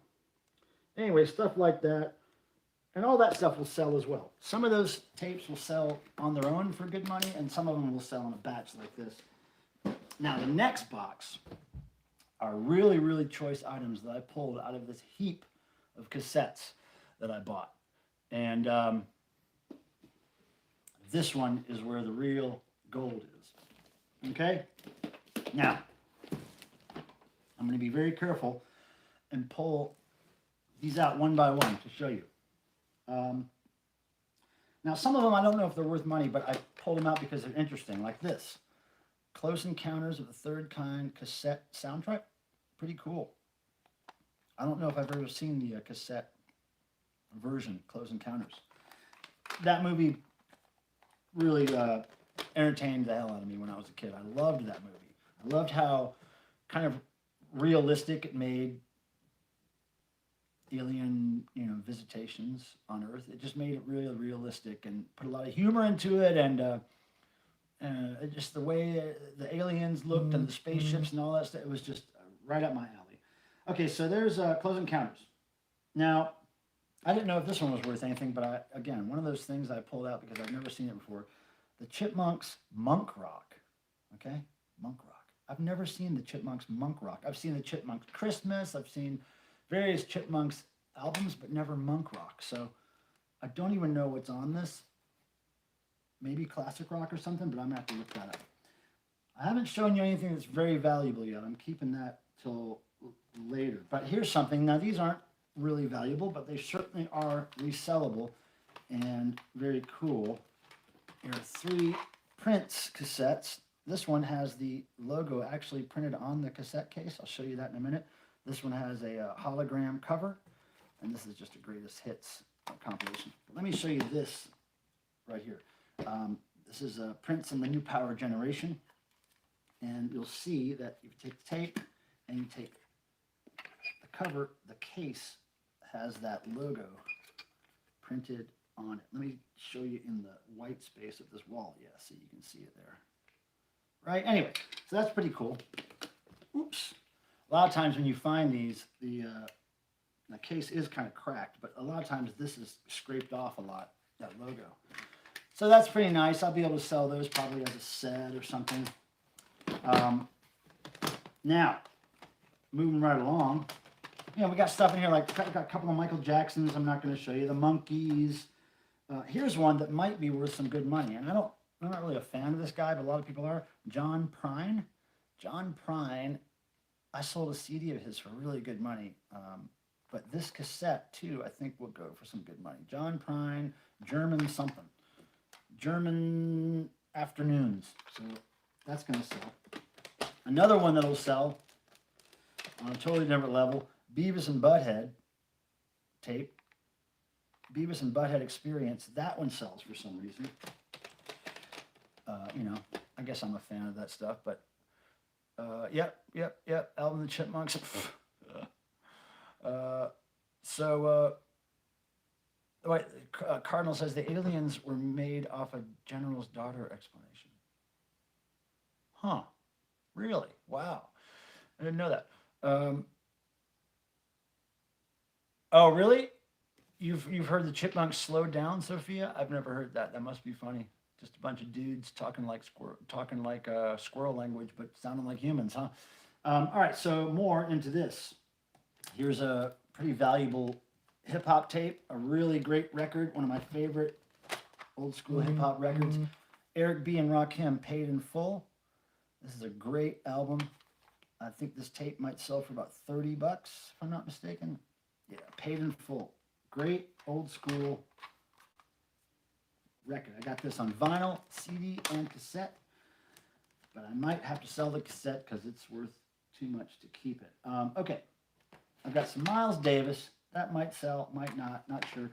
A: Anyway, stuff like that. And all that stuff will sell as well. Some of those tapes will sell on their own for good money, and some of them will sell in a batch like this. Now, the next box are really, really choice items that I pulled out of this heap of cassettes that I bought. And this one is where the real gold is. Okay? Now, I'm going to be very careful and pull these out one by one to show you. Now, some of them, I don't know if they're worth money, but I pulled them out because they're interesting, like this. Close Encounters of the Third Kind cassette soundtrack. Pretty cool. I don't know if I've ever seen the cassette version, Close Encounters. That movie really entertained the hell out of me when I was a kid. I loved that movie. I loved how kind of realistic it made alien, visitations on Earth. It just made it really realistic and put a lot of humor into it, and just the way the aliens looked and the spaceships and all that stuff. It was just right up my alley. Okay, so there's Close Encounters. Now, I didn't know if this one was worth anything, but again, one of those things I pulled out because I've never seen it before. The Chipmunks Monk Rock. Okay, Monk Rock. I've never seen the Chipmunks Monk Rock. I've seen the Chipmunks Christmas. I've seen various Chipmunks albums, but never Monk Rock. So I don't even know what's on this. Maybe classic rock or something, but I'm going to have to look that up. I haven't shown you anything that's very valuable yet. I'm keeping that till later. But here's something. Now, these aren't really valuable, but they certainly are resellable and very cool. Here are 3 Prince cassettes. This one has the logo actually printed on the cassette case. I'll show you that in a minute. This one has a hologram cover, and this is just a greatest hits compilation. But let me show you this right here. This is Prince and the New Power Generation, and you'll see that you take the tape and you take the cover, the case has that logo printed on it. Let me show you in the white space of this wall. Yeah, see, you can see it there. Right? Anyway, so that's pretty cool. Oops. A lot of times when you find these, the case is kind of cracked, but a lot of times this is scraped off a lot, that logo. So that's pretty nice. I'll be able to sell those probably as a set or something. Now, moving right along, we got stuff in here like got a couple of Michael Jacksons. I'm not going to show you the Monkees. Here's one that might be worth some good money, and I'm not really a fan of this guy, but a lot of people are. John Prine. John Prine. I sold a CD of his for really good money, but this cassette too, I think will go for some good money. John Prine, German something. German Afternoons. So that's going to sell. Another one that'll sell on a totally different level, Beavis and Butthead tape. Beavis and Butthead Experience. That one sells for some reason. I guess I'm a fan of that stuff, but yep. Alvin and the Chipmunks. Cardinal says the aliens were made off a general's daughter explanation. Huh? Really? Wow. I didn't know that. Oh, really? You've heard the Chipmunks slowed down, Sophia? I've never heard that. That must be funny Just a bunch of dudes talking like squirrel language, but sounding like humans, huh? All right, so more into this. Here's a pretty valuable hip hop tape, a really great record, one of my favorite old school hip hop records. Eric B. and Rakim, Paid in Full. This is a great album. I think this tape might sell for about $30, if I'm not mistaken. Yeah, Paid in Full. Great old school record. I got this on vinyl, CD, and cassette, but I might have to sell the cassette because it's worth too much to keep it. Okay, I've got some Miles Davis. That might sell, might not sure.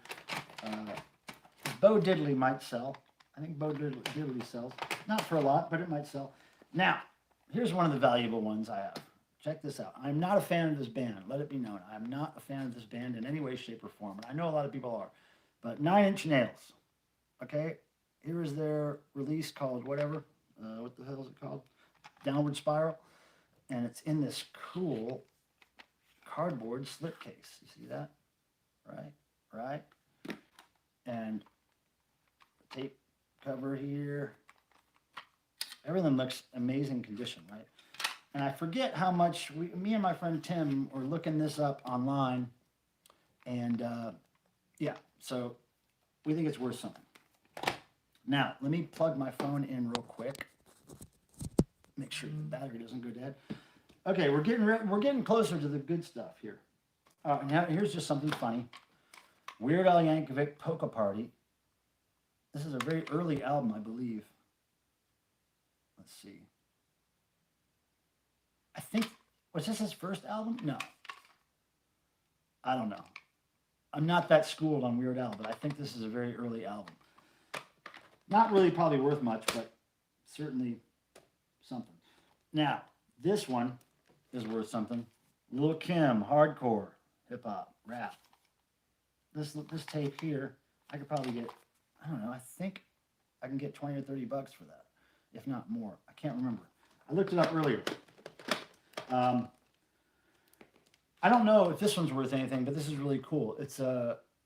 A: Bo Diddley might sell. I think Bo Diddley sells. Not for a lot, but it might sell. Now, here's one of the valuable ones I have. Check this out. I'm not a fan of this band. Let it be known. I'm not a fan of this band in any way, shape, or form. And I know a lot of people are. But 9 Inch Nails. Okay? Here is their release called whatever. What the hell is it called? Downward Spiral. And it's in this cool cardboard slipcase. You see that? Right? And the tape cover here. Everything looks amazing condition, right? And I forget how much me and my friend Tim were looking this up online. And yeah, so we think it's worth something. Now, let me plug my phone in real quick. Make sure the battery doesn't go dead. Okay, we're getting closer to the good stuff here. Now here's just something funny. Weird Al Yankovic, Polka Party. This is a very early album, I believe. Let's see. I think, was this his first album? No. I don't know. I'm not that schooled on Weird Al, but I think this is a very early album. Not really probably worth much, but certainly something. Now, this one is worth something. Lil' Kim, hardcore, hip hop, rap. This tape here, I could probably get, I don't know, I think I can get 20 or 30 bucks for that, if not more. I can't remember. I looked it up earlier. I don't know if this one's worth anything, but this is really cool. It's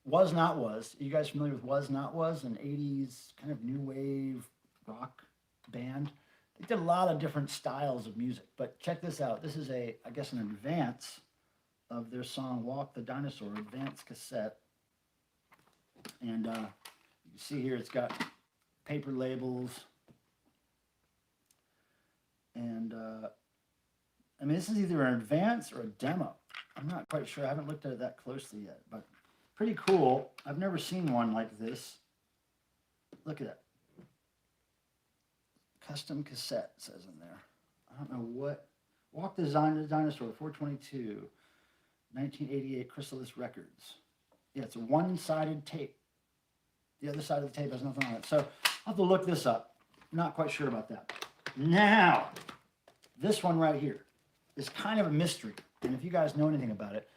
A: Was Not Was. Are you guys familiar with Was Not Was? An 80s kind of new wave rock band. They did a lot of different styles of music, but check this out. This is I guess an advance of their song Walk the Dinosaur, advanced cassette. And you can see here it's got paper labels. And I mean, this is either an advance or a demo. I'm not quite sure. I haven't looked at it that closely yet, but pretty cool. I've never seen one like this. Look at that. Custom cassette says in there. I don't know what. Walk the Dinosaur, 422, 1988, Chrysalis Records. Yeah, it's a one-sided tape. The other side of the tape has nothing on it. So I'll have to look this up. Not quite sure about that. Now, this one right here is kind of a mystery. And if you guys know anything about it,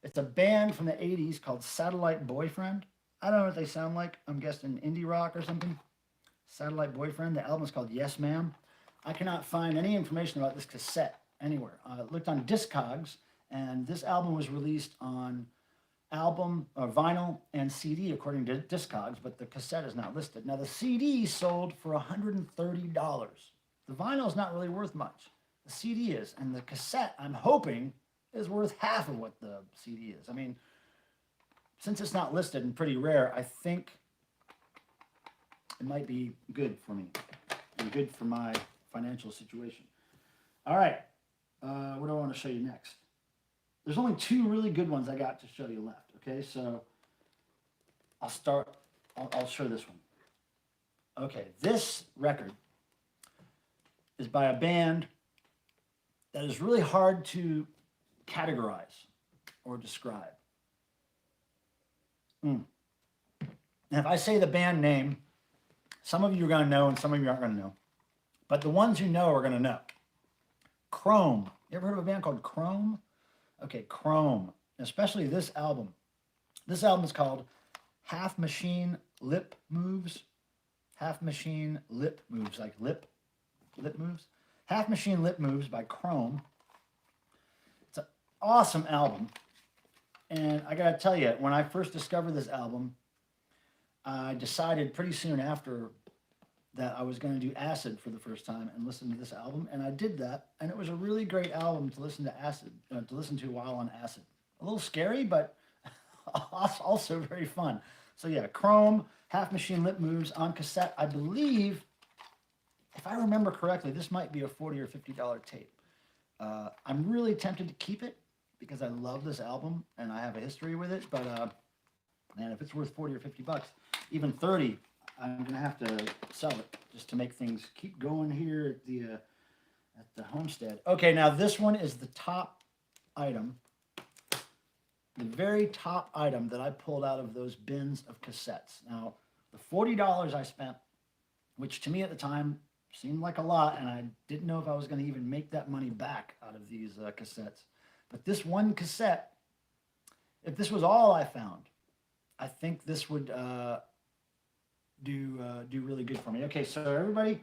A: it's a band from the 80s called Satellite Boyfriend. I don't know what they sound like. I'm guessing indie rock or something. Satellite Boyfriend. The album is called Yes Ma'am. I cannot find any information about this cassette anywhere. I looked on Discogs, and this album was released on vinyl and CD according to Discogs, but the cassette is not listed. Now the CD sold for $130. The vinyl is not really worth much. The CD is, and the cassette, I'm hoping, is worth half of what the CD is. I mean, since it's not listed and pretty rare, I think it might be good for me and good for my financial situation. All right, what do I want to show you next? There's only 2 really good ones I got to show you left, okay? So I'll show this one. Okay, this record is by a band that is really hard to categorize or describe. Now, if I say the band name, some of you are going to know and some of you aren't going to know. But the ones who know are going to know. Chrome. You ever heard of a band called Chrome? Okay, Chrome. Especially this album. This album is called Half Machine Lip Moves. Half Machine Lip Moves, like lip moves. Half Machine Lip Moves by Chrome. It's an awesome album. And I got to tell you, when I first discovered this album, I decided pretty soon after that I was going to do acid for the first time and listen to this album, and I did that, and it was a really great album to listen to while on acid. A little scary, but also very fun. So yeah, Chrome, Half Machine Lip Moves on cassette. I believe, if I remember correctly, this might be a $40 or $50 tape. I'm really tempted to keep it because I love this album and I have a history with it. But man, if it's worth 40 or 50 bucks, even 30, I'm gonna have to sell it just to make things keep going here at the homestead. Okay, now this one is the top item, the very top item that I pulled out of those bins of cassettes. Now, the $40 I spent, which to me at the time seemed like a lot, and I didn't know if I was going to even make that money back out of these cassettes. But this one cassette, if this was all I found, I think this would do really good for me. Okay, so everybody,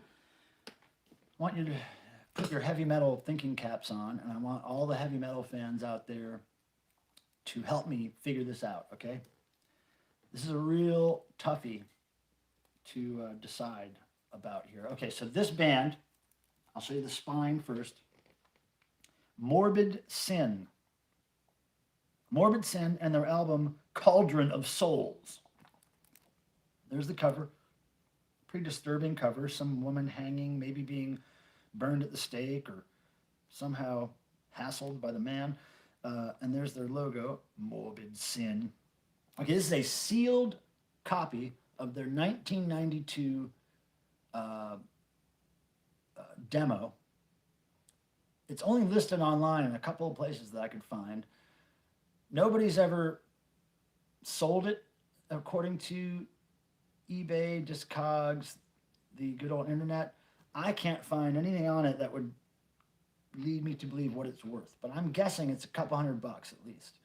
A: I want you to put your heavy metal thinking caps on, and I want all the heavy metal fans out there to help me figure this out, okay? This is a real toughie to decide about here. Okay, so this band, I'll show you the spine first. Morbid Sin. Morbid Sin and their album Cauldron of Souls. There's the cover. Pretty disturbing cover. Some woman hanging, maybe being burned at the stake or somehow hassled by the man. And there's their logo, Morbid Sin. Okay, this is a sealed copy of their 1992 demo. It's only listed online in a couple of places that I could find. Nobody's ever sold it according to eBay, Discogs, the good old internet. I can't find anything on it that would lead me to believe what it's worth, but I'm guessing it's a couple $100 at least.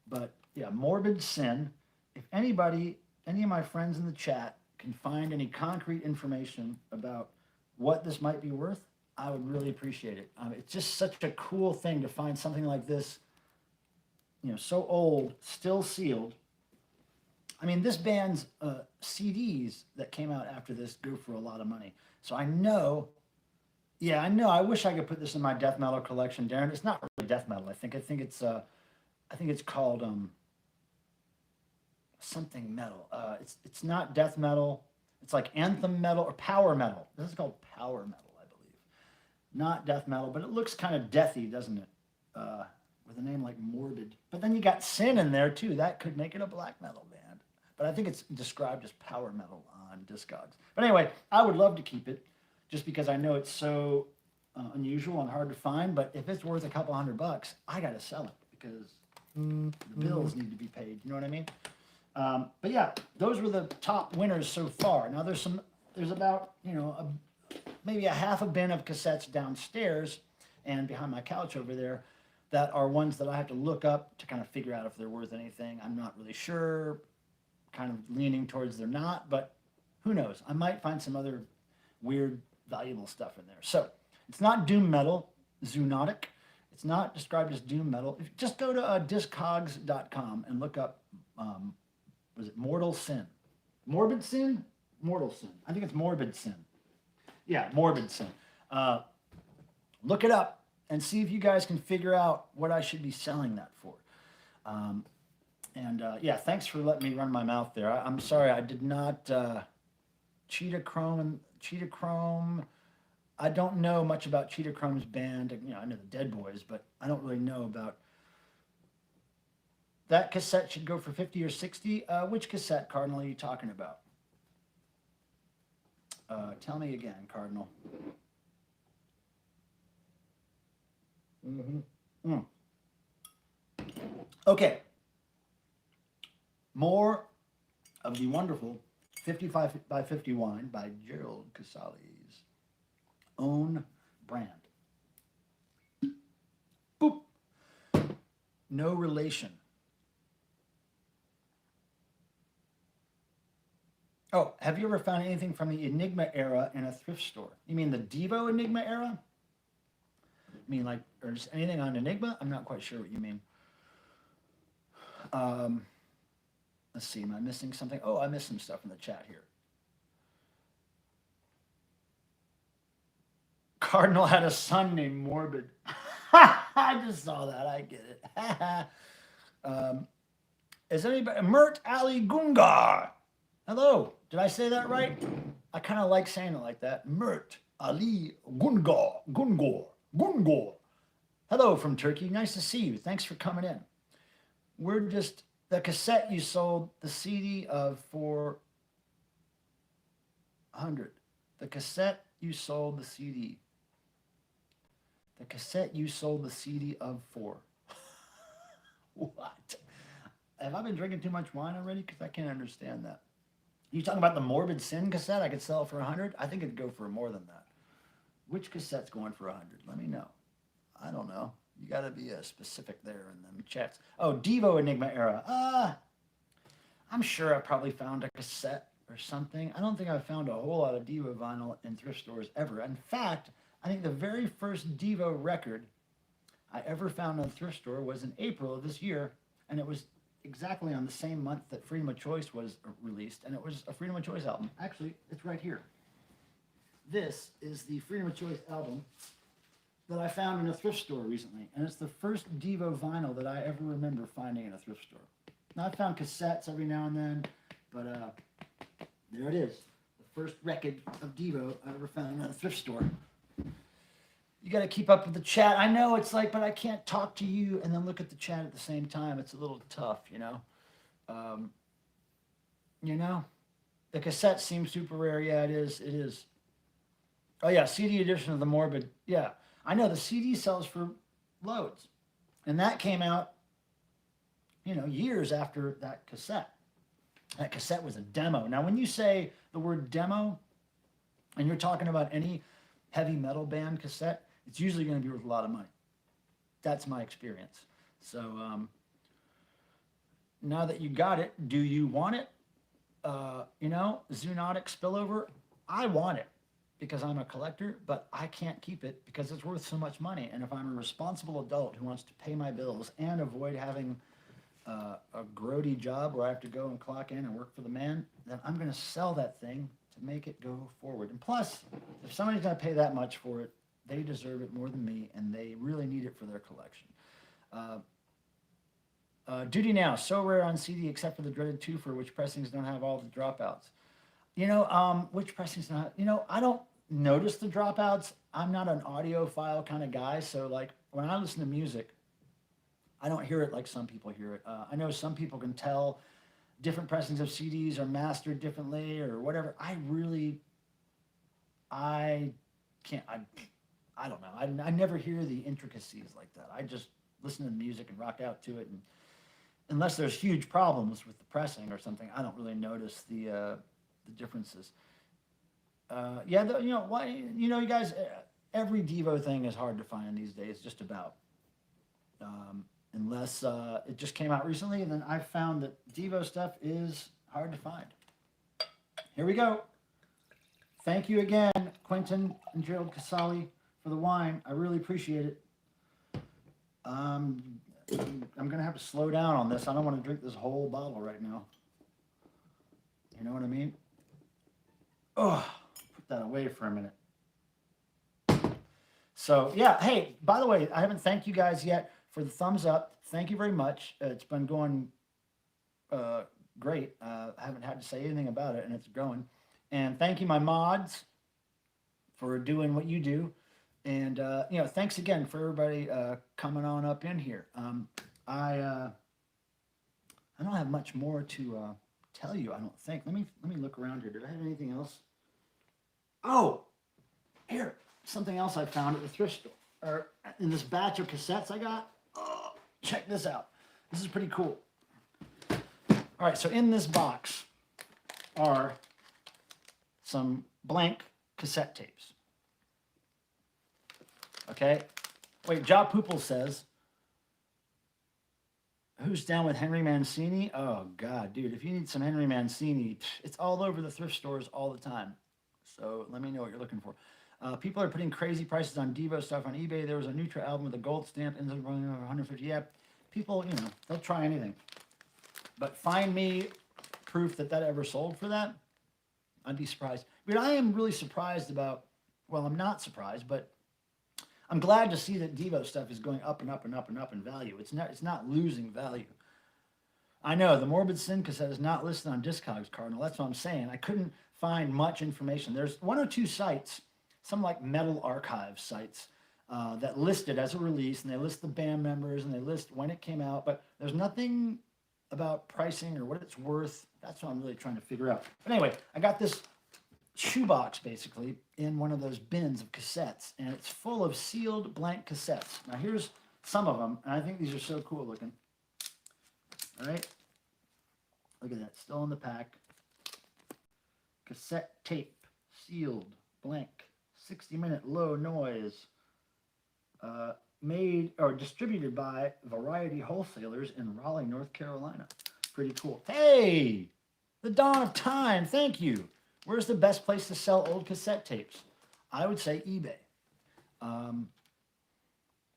A: But yeah, Morbid Sin. If anybody, any of my friends in the chat can find any concrete information about what this might be worth, I would really appreciate it. It's just such a cool thing to find something like this, you know, so old, still sealed. I mean, this band's CDs that came out after this go for a lot of money. So I know, yeah, I know. I wish I could put this in my death metal collection, Darren. It's not really death metal. I think it's called something metal. It's not death metal. It's like anthem metal or power metal. This is called power metal, I believe. Not death metal, but it looks kind of deathy, doesn't it? With a name like Morbid. But then you got Sin in there too. That could make it a black metal band. But I think it's described as power metal on Discogs. But anyway, I would love to keep it just because I know it's so unusual and hard to find. But if it's worth a couple $100, I got to sell it because the bills need to be paid. You know what I mean? But yeah, those were the top winners so far. Now there's about, you know, maybe a half a bin of cassettes downstairs and behind my couch over there that are ones that I have to look up to kind of figure out if they're worth anything. I'm not really sure, kind of leaning towards they're not, but who knows? I might find some other weird, valuable stuff in there. So it's not doom metal, zoonotic. It's not described as doom metal. Just go to discogs.com and look up, was it Mortal Sin? Morbid Sin? Mortal Sin. I think it's Morbid Sin. Yeah, Morbid Sin. Look it up and see if you guys can figure out what I should be selling that for. Yeah, thanks for letting me run my mouth there. I'm sorry, I did not Cheetah Chrome. I don't know much about Cheetah Chrome's band. You know, I know the Dead Boys, but I don't really know about. That cassette should go for 50 or 60. Which cassette, Cardinal, are you talking about? Tell me again, Cardinal. Okay. More of the wonderful 55 by 50 wine by Gerald, Casale's own brand. Boop. No relation. Oh, have you ever found anything from the Enigma era in a thrift store? You mean the Devo Enigma era? I mean, like, or just anything on Enigma? I'm not quite sure what you mean. Let's see, am I missing something? Oh, I missed some stuff in the chat here. Cardinal had a son named Morbid. I just saw that. I get it. Is anybody Mert Ali Gungar? Hello. Did I say that right? I kind of like saying it like that. Mert Ali Gungar. Gungor. Hello from Turkey. Nice to see you. Thanks for coming in. We're just the cassette you sold the CD of for 100. The cassette you sold the CD. The cassette you sold the CD of for. What? Have I been drinking too much wine already? Because I can't understand that. You talking about the Morbid Sin cassette? I could sell it for 100? I think it'd go for more than that. Which cassette's going for 100? Let me know. I don't know. You got to be specific there in them chats. Oh, Devo Enigma era. I'm sure I probably found a cassette or something. I don't think I've found a whole lot of Devo vinyl in thrift stores ever. In fact, I think the very first Devo record I ever found in a thrift store was in April of this year, and it was exactly on the same month that Freedom of Choice was released, and it was a Freedom of Choice album. Actually, it's right here. This is the Freedom of Choice album that I found in a thrift store recently, and it's the first Devo vinyl that I ever remember finding in a thrift store. Now, I found cassettes every now and then, but there it is. The first record of Devo I ever found in a thrift store. You got to keep up with the chat. I know it's like, but I can't talk to you and then look at the chat at the same time. It's a little tough, you know. The cassette seems super rare. Yeah, it is. It is. Oh yeah, CD edition of the Morbid. Yeah, I know the CD sells for loads, and that came out, years after that cassette. That cassette was a demo. Now, when you say the word demo, and you're talking about any heavy metal band cassette, it's usually going to be worth a lot of money. That's my experience. So now that you got it, do you want it? Zoonotic spillover, I want it because I'm a collector, but I can't keep it because it's worth so much money. And if I'm a responsible adult who wants to pay my bills and avoid having a grody job where I have to go and clock in and work for the man, then I'm going to sell that thing to make it go forward. And plus, if somebody's going to pay that much for it, they deserve it more than me, and they really need it for their collection. Duty Now, so rare on CD except for the dreaded twofer, which pressings don't have all the dropouts. Which pressings don't have, I don't notice the dropouts. I'm not an audiophile kind of guy, so like when I listen to music, I don't hear it like some people hear it. I know some people can tell different pressings of CDs are mastered differently or whatever. I can't, I don't know. I never hear the intricacies like that. I just listen to the music and rock out to it. And unless there's huge problems with the pressing or something, I don't really notice the differences. You guys, every Devo thing is hard to find these days, just about. Unless it just came out recently, and then I found that Devo stuff is hard to find. Here we go. Thank you again, Quentin and Gerald Casale, for the wine. I really appreciate it. I'm going to have to slow down on this. I don't want to drink this whole bottle right now. You know what I mean? Oh, put that away for a minute. So, yeah. Hey, by the way, I haven't thanked you guys yet for the thumbs up. Thank you very much. It's been going great. I haven't had to say anything about it, and it's growing. And thank you, my mods, for doing what you do. And, thanks again for everybody coming on up in here. I don't have much more to tell you, I don't think. Let me look around here. Did I have anything else? Oh, here, something else I found at the thrift store, or in this batch of cassettes I got. Oh, check this out. This is pretty cool. All right, so in this box are some blank cassette tapes. Okay. Wait, Ja Poople says, who's down with Henry Mancini? Oh, God, dude, if you need some Henry Mancini, it's all over the thrift stores all the time. So let me know what you're looking for. People are putting crazy prices on Devo stuff on eBay. There was a Nutra album with a gold stamp, ends up running over 150. Yeah, people, they'll try anything. But find me proof that ever sold for that. I'd be surprised. But I am really surprised about, well, I'm not surprised, but I'm glad to see that Devo stuff is going up and up and up and up in value. It's not losing value. I know the Morbid Sin cassette is not listed on Discogs, Cardinal. That's what I'm saying. I couldn't find much information. There's one or two sites, some like Metal Archive sites, that list it as a release, and they list the band members and they list when it came out, but there's nothing about pricing or what it's worth. That's what I'm really trying to figure out. But anyway, I got this shoebox basically in one of those bins of cassettes, and it's full of sealed blank cassettes. Now here's some of them, and I think these are so cool looking. All right, look at that, still in the pack. Cassette tape, sealed, blank, 60-minute low noise, made or distributed by Variety Wholesalers in Raleigh, North Carolina. Pretty cool. Hey, the dawn of time, thank you. Where's the best place to sell old cassette tapes? I would say eBay.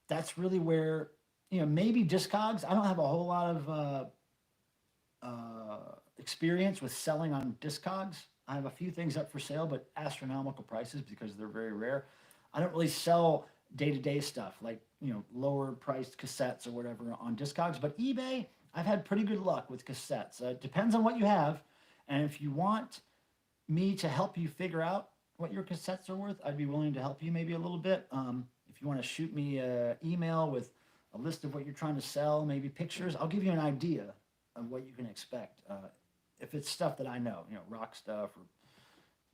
A: That's really where, maybe Discogs. I don't have a whole lot of experience with selling on Discogs. I have a few things up for sale, but astronomical prices because they're very rare. I don't really sell day-to-day stuff like, lower priced cassettes or whatever on Discogs, but eBay, I've had pretty good luck with cassettes. It depends on what you have. And if you want me to help you figure out what your cassettes are worth, I'd be willing to help you maybe a little bit. If you want to shoot me an email with a list of what you're trying to sell, maybe pictures, I'll give you an idea of what you can expect. If it's stuff that I know, rock stuff or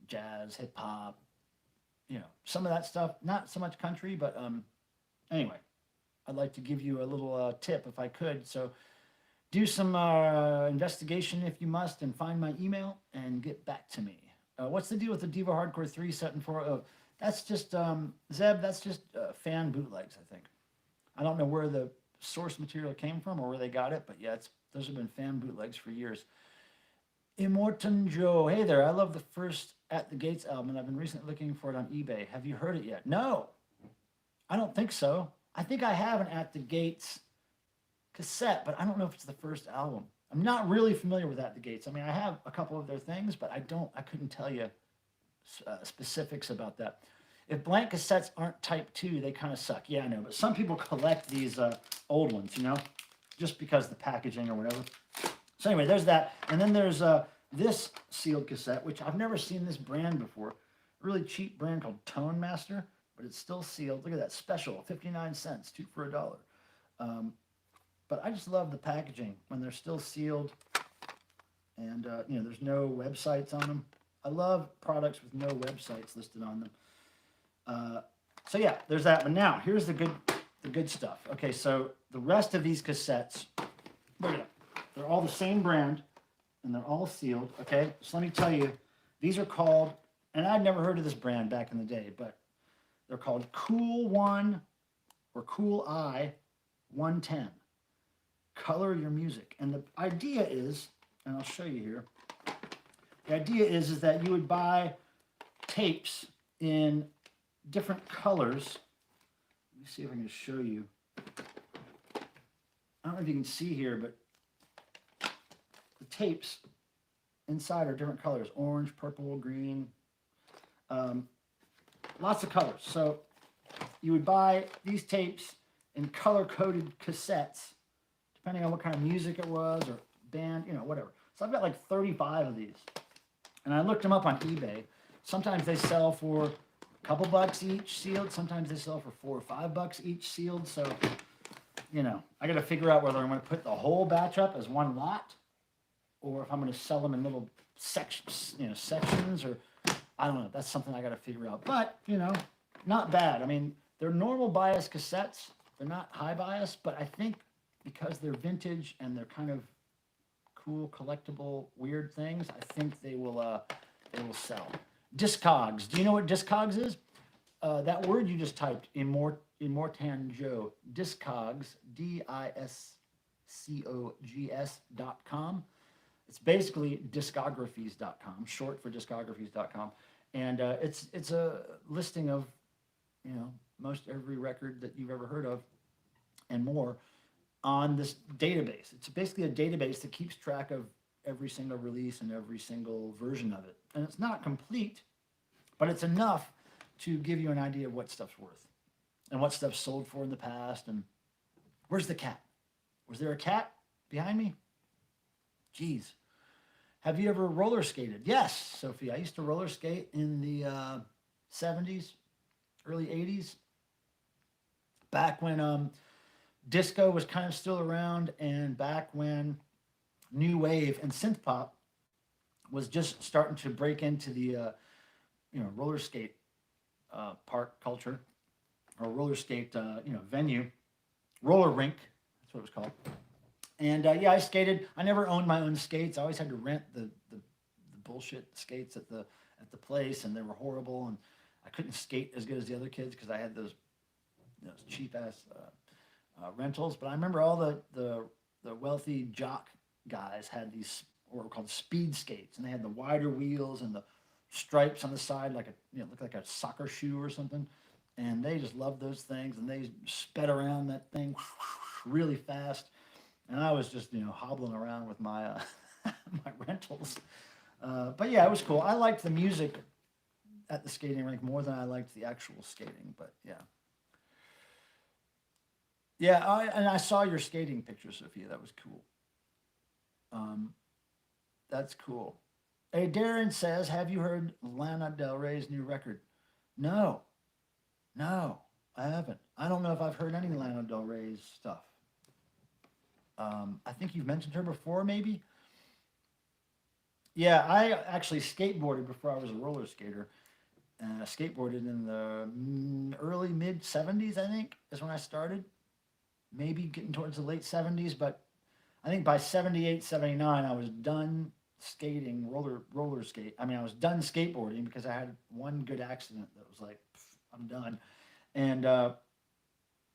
A: jazz, hip hop, some of that stuff, not so much country, but anyway, I'd like to give you a little tip if I could. So do some investigation if you must and find my email and get back to me. What's the deal with the Devo Hardcore 3 set and 4? Oh, that's just, Zeb, that's just fan bootlegs, I think. I don't know where the source material came from or where they got it, but yeah, those have been fan bootlegs for years. Immortan Joe, hey there, I love the first At the Gates album, and I've been recently looking for it on eBay. Have you heard it yet? No, I don't think so. I think I have an At the Gates cassette, but I don't know if it's the first album. I'm not really familiar with At the Gates. I mean, I have a couple of their things, but I couldn't tell you specifics about that. If blank cassettes aren't type 2, they kind of suck. Yeah, I know, but some people collect these old ones, just because the packaging or whatever. So anyway, there's that. And then there's this sealed cassette, which I've never seen this brand before. A really cheap brand called Tone Master, but it's still sealed. Look at that, special, 59 cents, 2 for $1. But I just love the packaging when they're still sealed. And, there's no websites on them. I love products with no websites listed on them. So yeah, there's that. But now, here's the good stuff. Okay, so the rest of these cassettes, look at them. They're all the same brand, and they're all sealed, okay? So let me tell you, these are called, and I'd never heard of this brand back in the day, but they're called Cool One or Cool Eye 110. Color your music. And the idea is, and I'll show you here, the idea is that you would buy tapes in different colors. Let me see if I can show you. I don't know if you can see here, but the tapes inside are different colors: orange, purple, green, lots of colors. So you would buy these tapes in color-coded cassettes, depending on what kind of music it was or band, whatever. So I've got like 35 of these, and I looked them up on eBay. Sometimes they sell for a couple bucks each sealed. Sometimes they sell for $4 or $5 each sealed. So, I got to figure out whether I'm going to put the whole batch up as one lot, or if I'm going to sell them in little sections, or I don't know. That's something I got to figure out. But, not bad. I mean, they're normal bias cassettes. They're not high bias, but I think because they're vintage and they're kind of cool, collectible, weird things, I think they will sell. Discogs. Do you know what Discogs is? That word you just typed, Immortan Joe. Discogs, discogs.com. It's basically discographies.com, short for discographies.com. And it's a listing of, most every record that you've ever heard of and more on this database. It's basically a database that keeps track of every single release and every single version of it. And it's not complete, but it's enough to give you an idea of what stuff's worth. and what stuff sold for in the past. And where's the cat? Was there a cat behind me? Jeez. Have you ever roller skated? Yes, Sophie. I used to roller skate in the 70s, early 80s, back when disco was kind of still around, and back when new wave and synth pop was just starting to break into the roller skate park culture, or roller skate venue, roller rink. That's what it was called. And yeah, I skated. I never owned my own skates. I always had to rent the bullshit skates at the place, and they were horrible. And I couldn't skate as good as the other kids because I had those cheap ass rentals. But I remember all the wealthy jock guys had these what were called speed skates, and they had the wider wheels and the stripes on the side, like looked like a soccer shoe or something. And they just loved those things, and they sped around that thing really fast. And I was just hobbling around with my my rentals. But yeah, it was cool. I liked the music at the skating rink more than I liked the actual skating. But yeah. Yeah, I saw your skating picture, Sophia. That was cool. That's cool. Hey, Darren says, have you heard Lana Del Rey's new record? No, no, I haven't. I don't know if I've heard any Lana Del Rey's stuff. I think you've mentioned her before, maybe. Yeah, I actually skateboarded before I was a roller skater. And I skateboarded in the early mid 70s, I think, is when I started. Maybe getting towards the late 70s, but I think by 78, 79, I was done skating, roller skate. I mean, I was done skateboarding because I had one good accident that was like, I'm done. And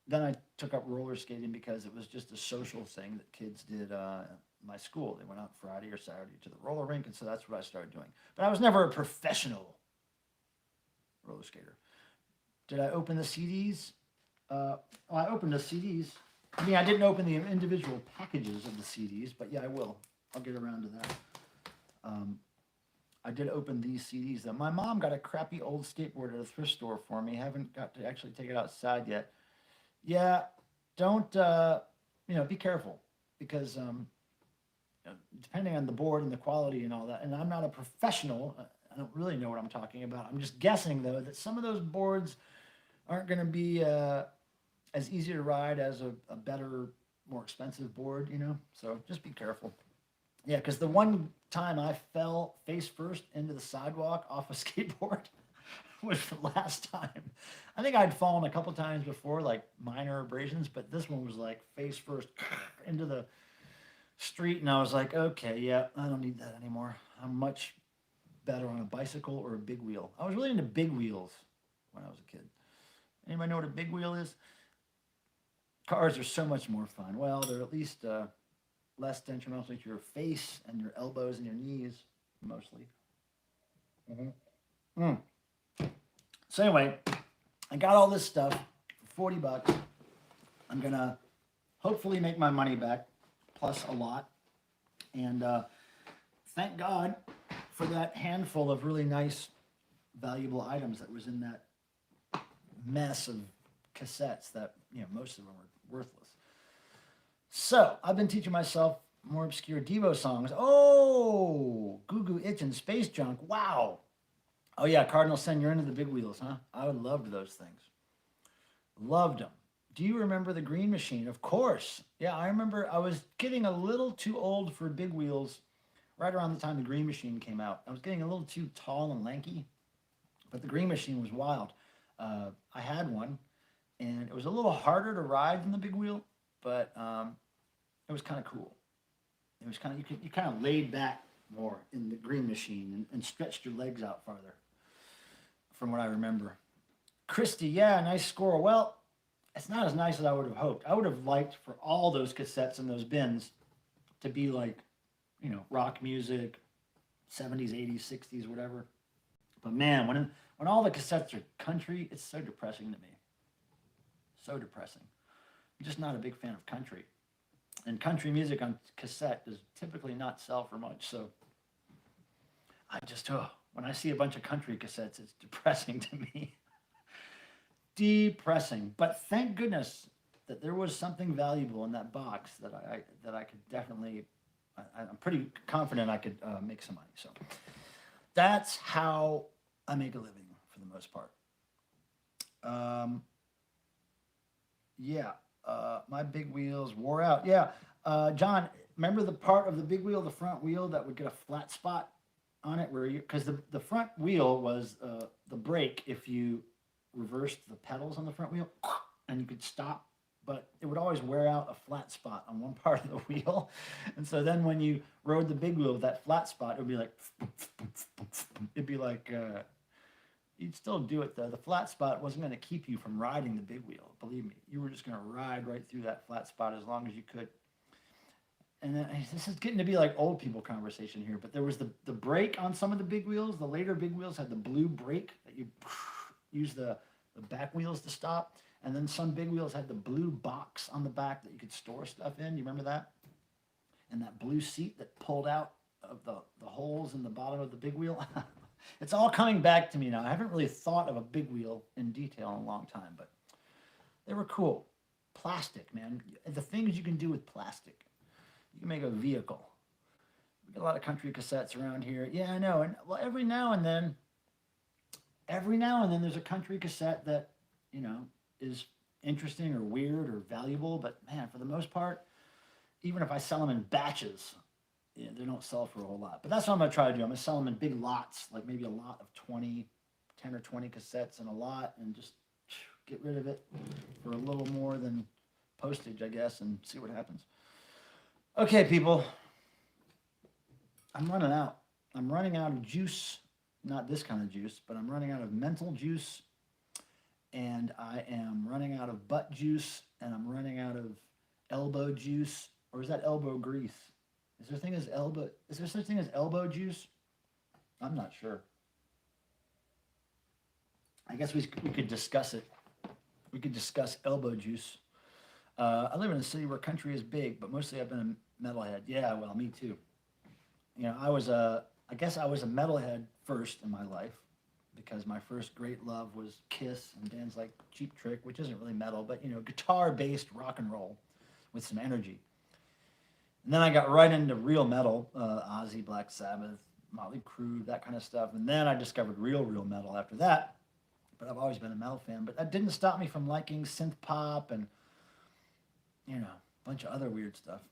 A: then I took up roller skating because it was just a social thing that kids did at my school. They went out Friday or Saturday to the roller rink, and so that's what I started doing. But I was never a professional roller skater. Did I open the CDs? I opened the CDs. I mean, I didn't open the individual packages of the CDs, but yeah, I will. I'll get around to that. I did open these CDs, though. My mom got a crappy old skateboard at a thrift store for me. Haven't got to actually take it outside yet. Yeah, don't, be careful because depending on the board and the quality and all that, and I'm not a professional, I don't really know what I'm talking about. I'm just guessing, though, that some of those boards aren't going to be as easy to ride as a better, more expensive board, So just be careful. Yeah, because the one time I fell face first into the sidewalk off a skateboard was the last time. I think I'd fallen a couple times before, like minor abrasions, but this one was like face first into the street, and I was like, okay, yeah, I don't need that anymore. I'm much better on a bicycle or a big wheel. I was really into big wheels when I was a kid. Anybody know what a big wheel is? Cars are so much more fun. Well, they're at least less detrimental to your face and your elbows and your knees, mostly. Mm-hmm. So anyway, I got all this stuff for $40. I'm going to hopefully make my money back, plus a lot. And thank God for that handful of really nice, valuable items that was in that mess of cassettes that, most of them were worthless. So I've been teaching myself more obscure Devo songs. Oh, Goo Goo Itch and Space Junk. Wow. Oh yeah, Cardinal Sen, you're into the big wheels, huh? I loved those things. Loved them. Do you remember the Green Machine? Of course. Yeah, I remember I was getting a little too old for big wheels right around the time the Green Machine came out. I was getting a little too tall and lanky, but the Green Machine was wild. I had one, and it was a little harder to ride than the big wheel, but it was kind of cool. It was kind of, you kind of laid back more in the Green Machine and stretched your legs out farther, from what I remember. Christy, yeah, nice score. Well, it's not as nice as I would have hoped. I would have liked for all those cassettes in those bins to be like, rock music, 70s, 80s, 60s, whatever. But man, when all the cassettes are country, it's so depressing to me. So depressing. I'm just not a big fan of country. And country music on cassette does typically not sell for much, so when I see a bunch of country cassettes, it's depressing to me. depressing. But thank goodness that there was something valuable in that box that I could definitely. I'm pretty confident I could make some money. So that's how I make a living for the most part. Yeah, my big wheels wore out. Yeah, John, remember the part of the big wheel, the front wheel, that would get a flat spot on it where you, because the front wheel was the brake if you reversed the pedals on the front wheel and you could stop, but it would always wear out a flat spot on one part of the wheel. And so then when you rode the big wheel with that flat spot, it would be like, it'd be like, you'd still do it though. The flat spot wasn't going to keep you from riding the big wheel. Believe me, you were just going to ride right through that flat spot as long as you could. And then, this is getting to be like old people conversation here, but there was the brake on some of the big wheels. The later big wheels had the blue brake that you use the back wheels to stop. And then some big wheels had the blue box on the back that you could store stuff in. You remember that? And that blue seat that pulled out of the holes in the bottom of the big wheel. It's all coming back to me now. I haven't really thought of a big wheel in detail in a long time, but they were cool. Plastic, man. The things you can do with plastic. You can make a vehicle. We got a lot of country cassettes around here. Yeah, I know. And well, every now and then there's a country cassette that, you know, is interesting or weird or valuable. But man, for the most part, even if I sell them in batches, yeah, they don't sell for a whole lot. But that's what I'm going to try to do. I'm going to sell them in big lots, like maybe a lot of 10 or 20 cassettes in a lot, and just get rid of it for a little more than postage, I guess, and see what happens. Okay, people. I'm running out. I'm running out of juice. Not this kind of juice, but I'm running out of mental juice. And I am running out of butt juice. And I'm running out of elbow juice. Or is that elbow grease? Is there such thing as elbow juice? I'm not sure. I guess we could discuss it. We could discuss elbow juice. I live in a city where country is big, but mostly I've been a metalhead. Yeah, well, me too. You know, I guess I was a metalhead first in my life because my first great love was Kiss and bands like Cheap Trick, which isn't really metal, but, you know, guitar-based rock and roll with some energy. And then I got right into real metal, Ozzy, Black Sabbath, Motley Crue, that kind of stuff. And then I discovered real metal after that. But I've always been a metal fan. But that didn't stop me from liking synth pop and, you know, a bunch of other weird stuff.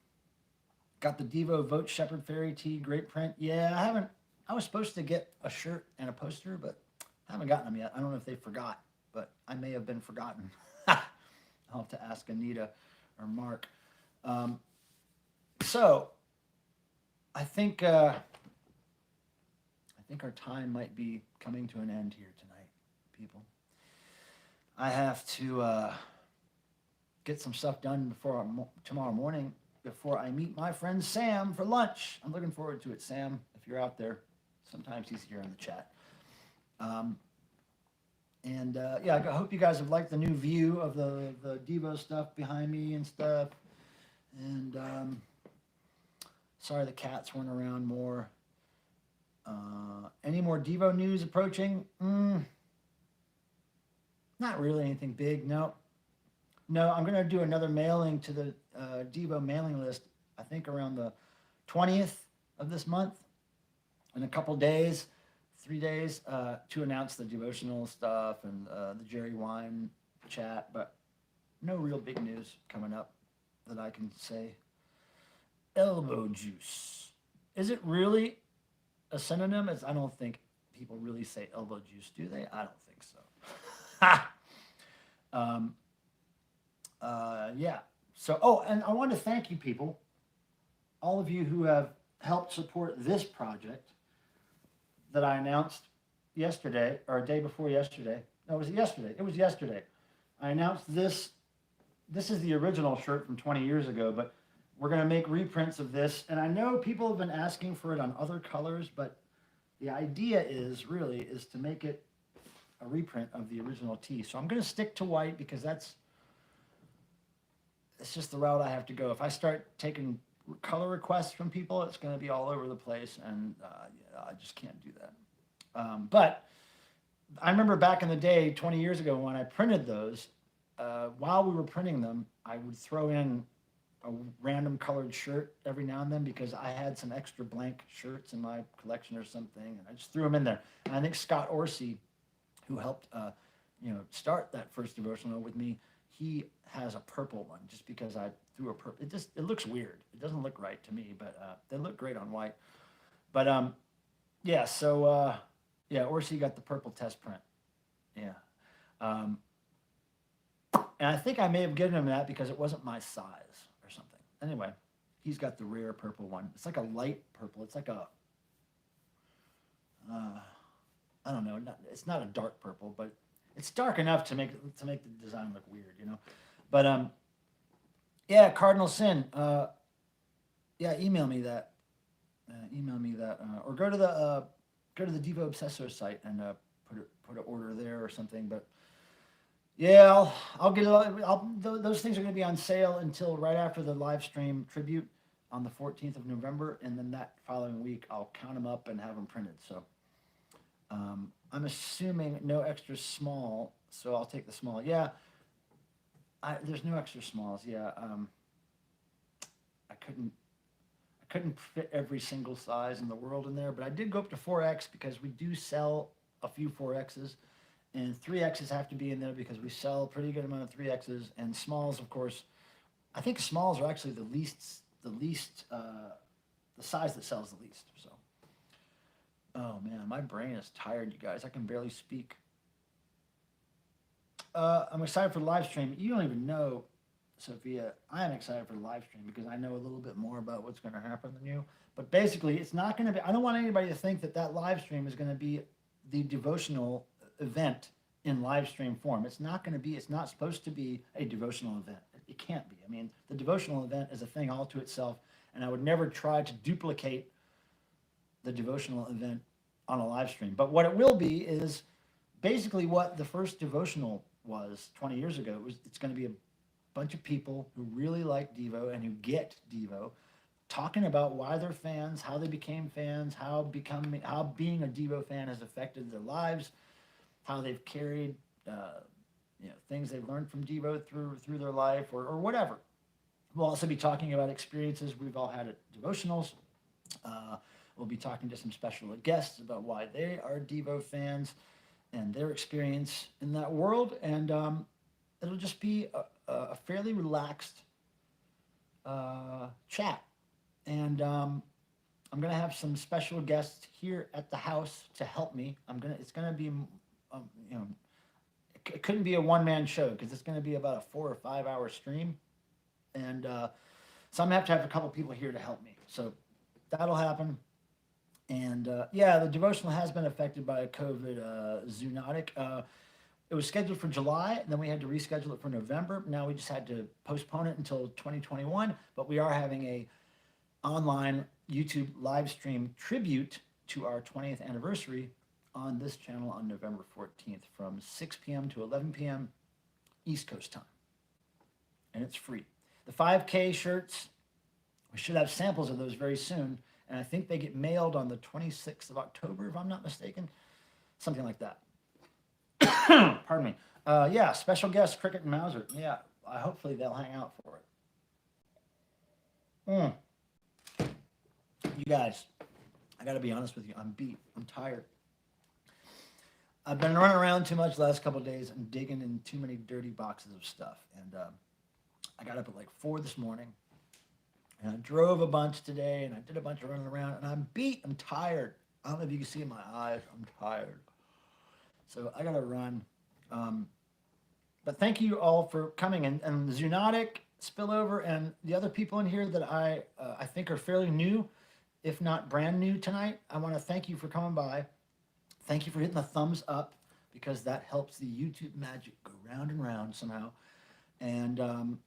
A: Got the Devo Vote Shepherd Fairy tee, great print. Yeah, I was supposed to get a shirt and a poster, but I haven't gotten them yet. I don't know if they forgot, but I may have been forgotten. I'll have to ask Anita or Mark. So, I think our time might be coming to an end here tonight, people. I have to get some stuff done before tomorrow morning before I meet my friend Sam for lunch. I'm looking forward to it, Sam, if you're out there. Sometimes he's here in the chat. Yeah, I hope you guys have liked the new view of the Devo stuff behind me and stuff. And sorry the cats weren't around more. Any more Devo news approaching? Not really anything big, no. No, I'm going to do another mailing to the Devo mailing list, I think around the 20th of this month, in a couple days, 3 days, to announce the devotional stuff and the Jerry Wine chat, but no real big news coming up that I can say. Elbow juice. Is it really a synonym? I don't think people really say elbow juice, do they? I don't think so. Yeah. So, and I want to thank you people, all of you who have helped support this project that I announced yesterday, or a day before yesterday. No, was it yesterday? It was yesterday. I announced this. This is the original shirt from 20 years ago, but we're going to make reprints of this. And I know people have been asking for it on other colors, but the idea is to make it a reprint of the original tee. So I'm going to stick to white because it's just the route I have to go. If I start taking color requests from people, it's going to be all over the place, and I just can't do that. But I remember back in the day, 20 years ago, when I printed those, while we were printing them, I would throw in a random colored shirt every now and then because I had some extra blank shirts in my collection or something, and I just threw them in there. And I think Scott Orsi, who helped, start that first devotional with me, he has a purple one just because I threw a purple. It looks weird. It doesn't look right to me, but they look great on white. But yeah. So yeah, Orsi got the purple test print. Yeah. Um, and I think I may have given him that because it wasn't my size or something. Anyway, he's got the rare purple one. It's like a light purple. It's like a, I don't know. It's not a dark purple, but it's dark enough to make the design look weird, you know. But yeah, Cardinal Sin. Yeah, email me that. Or go to the Devo Obsessor site and put an order there or something. But yeah, I'll get it. Those things are going to be on sale until right after the live stream tribute on the 14th of November, and then that following week I'll count them up and have them printed. So I'm assuming no extra small, so I'll take the small. Yeah, there's no extra smalls. Yeah, I couldn't fit every single size in the world in there, but I did go up to 4X because we do sell a few 4Xs, and 3Xs have to be in there because we sell a pretty good amount of 3Xs, and smalls, of course. I think smalls are actually the size that sells the least. So, oh man, my brain is tired, you guys. I can barely speak. I'm excited for the live stream. You don't even know, Sophia. I am excited for the live stream because I know a little bit more about what's going to happen than you. But basically, it's not going to be. I don't want anybody to think that live stream is going to be the devotional event in live stream form. It's not going to be. It's not supposed to be a devotional event. It can't be. I mean, the devotional event is a thing all to itself, and I would never try to duplicate the devotional event on a live stream. But what it will be is basically what the first devotional was 20 years ago. It's going to be a bunch of people who really like Devo and who get Devo talking about why they're fans, how they became fans, how being a Devo fan has affected their lives, how they've carried things they've learned from Devo through their life or whatever. We'll also be talking about experiences we've all had at devotionals. We'll be talking to some special guests about why they are Devo fans and their experience in that world. And it'll just be a fairly relaxed chat. And I'm going to have some special guests here at the house to help me. It's going to be, it couldn't be a one-man show because it's going to be about a 4 or 5 hour stream. And so I'm going to have a couple people here to help me. So that'll happen. And yeah, the devotional has been affected by a COVID zoonotic. It was scheduled for July, and then we had to reschedule it for November. Now we just had to postpone it until 2021. But we are having a online YouTube live stream tribute to our 20th anniversary on this channel on November 14th from 6 p.m. to 11 p.m. East Coast time. And it's free. The 5K shirts, we should have samples of those very soon. And I think they get mailed on the 26th of October, if I'm not mistaken. Something like that. Pardon me. Yeah, special guest, Cricket and Mauser. Yeah, hopefully they'll hang out for it. You guys, I got to be honest with you. I'm beat. I'm tired. I've been running around too much the last couple of days and digging in too many dirty boxes of stuff. And I got up at like 4 this morning. And I drove a bunch today, and I did a bunch of running around, and I'm beat. I'm tired. I don't know if you can see in my eyes. I'm tired. So I got to run. But thank you all for coming. And Zoonotic, Spillover, and the other people in here that I think are fairly new, if not brand new tonight, I want to thank you for coming by. Thank you for hitting the thumbs up, because that helps the YouTube magic go round and round somehow. And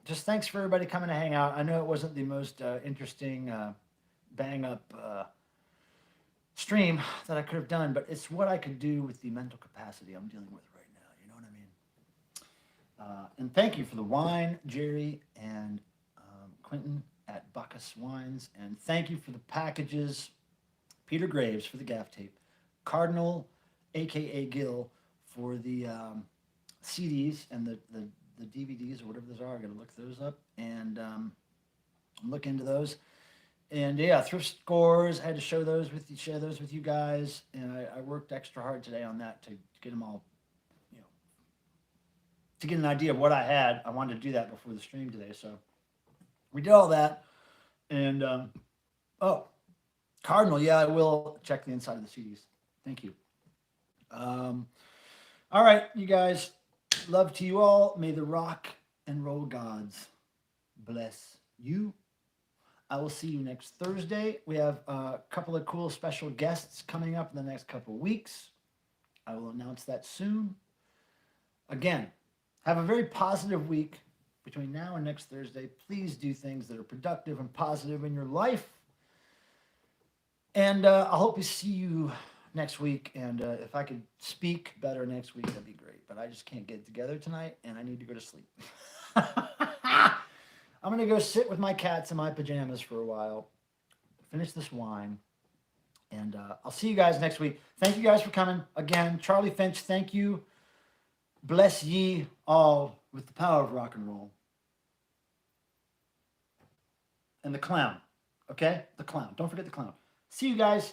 A: just thanks for everybody coming to hang out. I know it wasn't the most interesting bang-up stream that I could have done, but it's what I could do with the mental capacity I'm dealing with right now. You know what I mean? And thank you for the wine, Jerry and Quentin at Bacchus Wines. And thank you for the packages, Peter Graves for the gaff tape, Cardinal aka Gil, for the CDs and the DVDs or whatever those are. I got to look those up and look into those. And yeah, thrift scores. I had to share those with you guys, and I worked extra hard today on that to get them all, you know, to get an idea of what I had. I wanted to do that before the stream today, so we did all that. And oh, Cardinal, yeah, I will check the inside of the CDs. Thank you. All right, you guys. Love to you all. May the rock and roll gods bless you. I will see you next Thursday. We have a couple of cool special guests coming up in the next couple of weeks. I will announce that soon. Again, have a very positive week between now and next Thursday. Please do things that are productive and positive in your life. And I hope to see you next week. And if I could speak better next week, that'd be great. But I just can't get it together tonight, and I need to go to sleep. I'm going to go sit with my cats in my pajamas for a while, finish this wine, and I'll see you guys next week. Thank you guys for coming. Again, Charlie Finch, thank you. Bless ye all with the power of rock and roll. And the clown, okay? The clown. Don't forget the clown. See you guys.